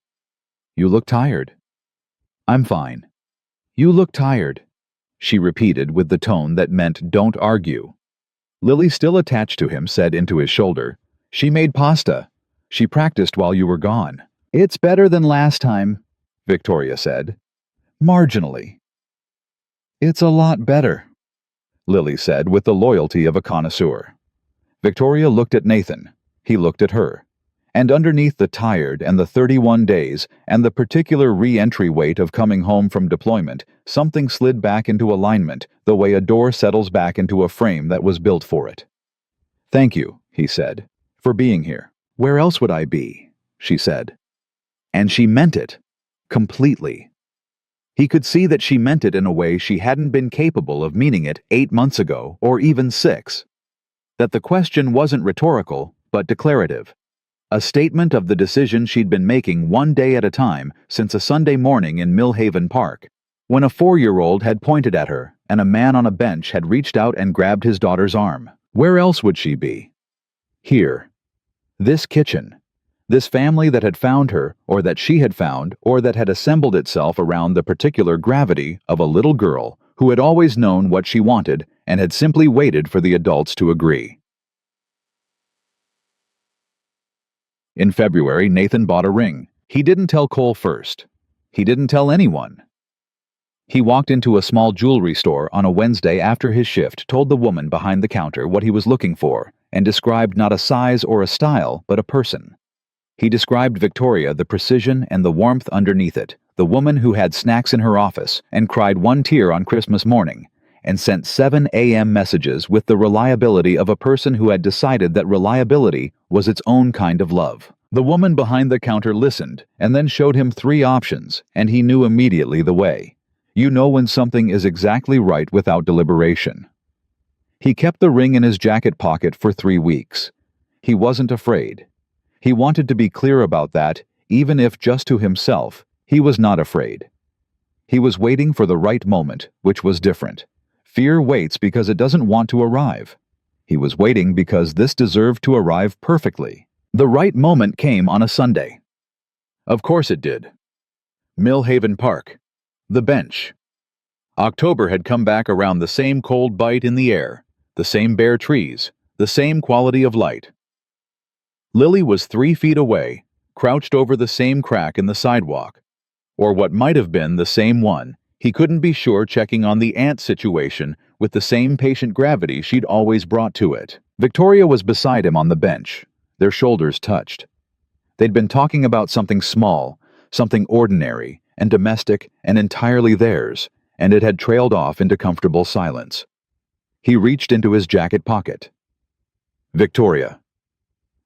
Speaker 1: You look tired. I'm fine. You look tired, she repeated with the tone that meant don't argue. Lily, still attached to him, said into his shoulder, She made pasta. She practiced while you were gone. It's better than last time, Victoria said. Marginally. It's a lot better, Lily said with the loyalty of a connoisseur. Victoria looked at Nathan. He looked at her. And underneath the tired and the 31 days and the particular re-entry weight of coming home from deployment, something slid back into alignment the way a door settles back into a frame that was built for it. Thank you, he said, for being here. Where else would I be? She said. And she meant it. Completely. He could see that she meant it in a way she hadn't been capable of meaning it 8 months ago or even 6. That the question wasn't rhetorical, but declarative. A statement of the decision she'd been making one day at a time since a Sunday morning in Millhaven Park, when a 4-year-old had pointed at her and a man on a bench had reached out and grabbed his daughter's arm. Where else would she be? Here. This kitchen. This family that had found her, or that she had found, or that had assembled itself around the particular gravity of a little girl who had always known what she wanted and had simply waited for the adults to agree. In February, Nathan bought a ring. He didn't tell Cole first. He didn't tell anyone. He walked into a small jewelry store on a Wednesday after his shift, told the woman behind the counter what he was looking for, and described not a size or a style, but a person. He described Victoria, the precision and the warmth underneath it, the woman who had snacks in her office and cried one tear on Christmas morning, and sent 7 a.m. messages with the reliability of a person who had decided that reliability was its own kind of love. The woman behind the counter listened and then showed him 3 options, and he knew immediately the way. You know when something is exactly right without deliberation. He kept the ring in his jacket pocket for 3 weeks. He wasn't afraid. He wanted to be clear about that, even if just to himself, he was not afraid. He was waiting for the right moment, which was different. Fear waits because it doesn't want to arrive. He was waiting because this deserved to arrive perfectly. The right moment came on a Sunday. Of course it did. Millhaven Park. The bench. October had come back around the same cold bite in the air, the same bare trees, the same quality of light. Lily was 3 feet away, crouched over the same crack in the sidewalk. Or what might have been the same one, he couldn't be sure, checking on the ant situation with the same patient gravity she'd always brought to it. Victoria was beside him on the bench. Their shoulders touched. They'd been talking about something small, something ordinary and domestic and entirely theirs, and it had trailed off into comfortable silence. He reached into his jacket pocket. Victoria.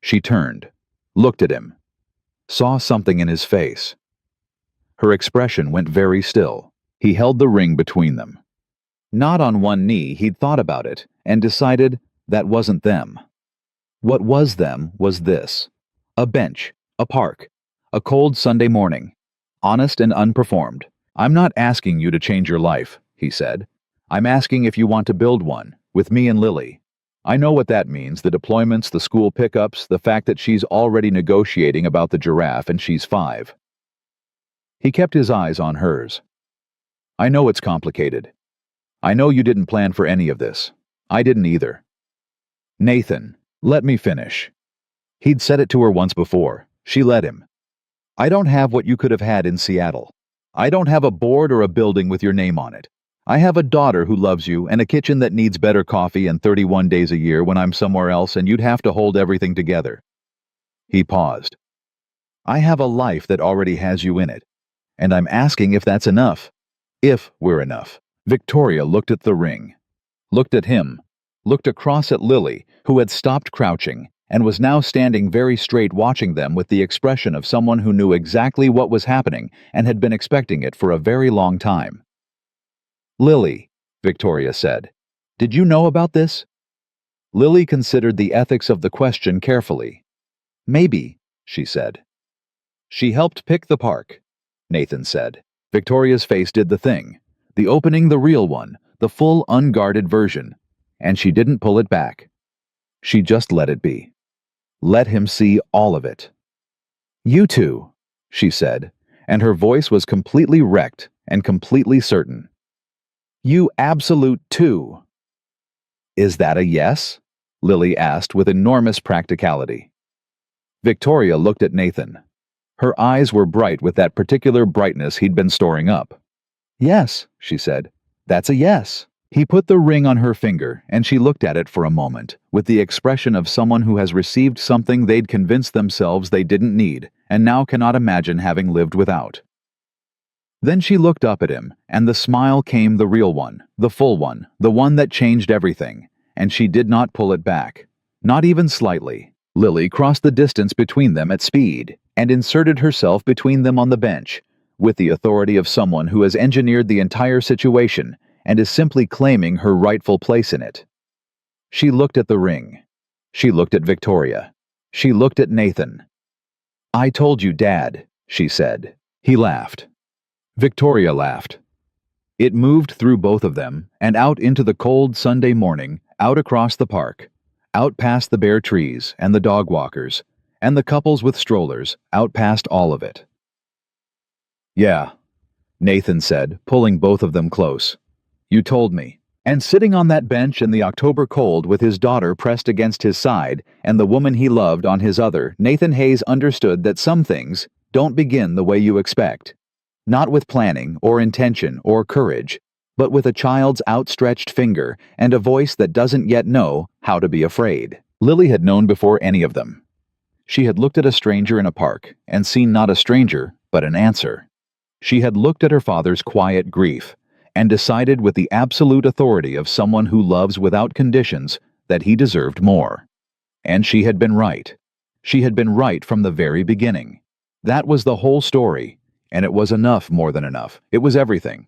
Speaker 1: She turned, looked at him, saw something in his face. Her expression went very still. He held the ring between them. Not on one knee, he'd thought about it and decided that wasn't them. What was them was this: a bench, a park, a cold Sunday morning, honest and unperformed. I'm not asking you to change your life, he said. I'm asking if you want to build one, with me and Lily. I know what that means, the deployments, the school pickups, the fact that she's already negotiating about the giraffe and she's 5. He kept his eyes on hers. I know it's complicated. I know you didn't plan for any of this. I didn't either. Nathan, let me finish. He'd said it to her once before. She let him. I don't have what you could have had in Seattle. I don't have a board or a building with your name on it. I have a daughter who loves you and a kitchen that needs better coffee and 31 days a year when I'm somewhere else and you'd have to hold everything together. He paused. I have a life that already has you in it, and I'm asking if that's enough. If we're enough. Victoria looked at the ring, looked at him, looked across at Lily, who had stopped crouching and was now standing very straight, watching them with the expression of someone who knew exactly what was happening and had been expecting it for a very long time. Lily, Victoria said, did you know about this? Lily considered the ethics of the question carefully. Maybe, she said. She helped pick the park, Nathan said. Victoria's face did the thing. The opening, the real one, the full unguarded version. And she didn't pull it back. She just let it be. Let him see all of it. You two, she said, and her voice was completely wrecked and completely certain. You absolute two. Is that a yes? Lily asked with enormous practicality. Victoria looked at Nathan. Her eyes were bright with that particular brightness he'd been storing up. Yes, she said. That's a yes. He put the ring on her finger, and she looked at it for a moment, with the expression of someone who has received something they'd convinced themselves they didn't need, and now cannot imagine having lived without. Then she looked up at him, and the smile came, the real one, the full one, the one that changed everything, and she did not pull it back. Not even slightly. Lily crossed the distance between them at speed, and inserted herself between them on the bench, with the authority of someone who has engineered the entire situation and is simply claiming her rightful place in it. She looked at the ring. She looked at Victoria. She looked at Nathan. I told you, Dad, she said. He laughed. Victoria laughed. It moved through both of them and out into the cold Sunday morning, out across the park, out past the bare trees and the dog walkers, and the couples with strollers, out past all of it. Yeah, Nathan said, pulling both of them close. You told me. And sitting on that bench in the October cold with his daughter pressed against his side and the woman he loved on his other, Nathan Hayes understood that some things don't begin the way you expect. Not with planning or intention or courage, but with a child's outstretched finger and a voice that doesn't yet know how to be afraid. Lily had known before any of them. She had looked at a stranger in a park and seen not a stranger, but an answer. She had looked at her father's quiet grief and decided with the absolute authority of someone who loves without conditions that he deserved more. And she had been right. She had been right from the very beginning. That was the whole story, and it was enough, more than enough. It was everything.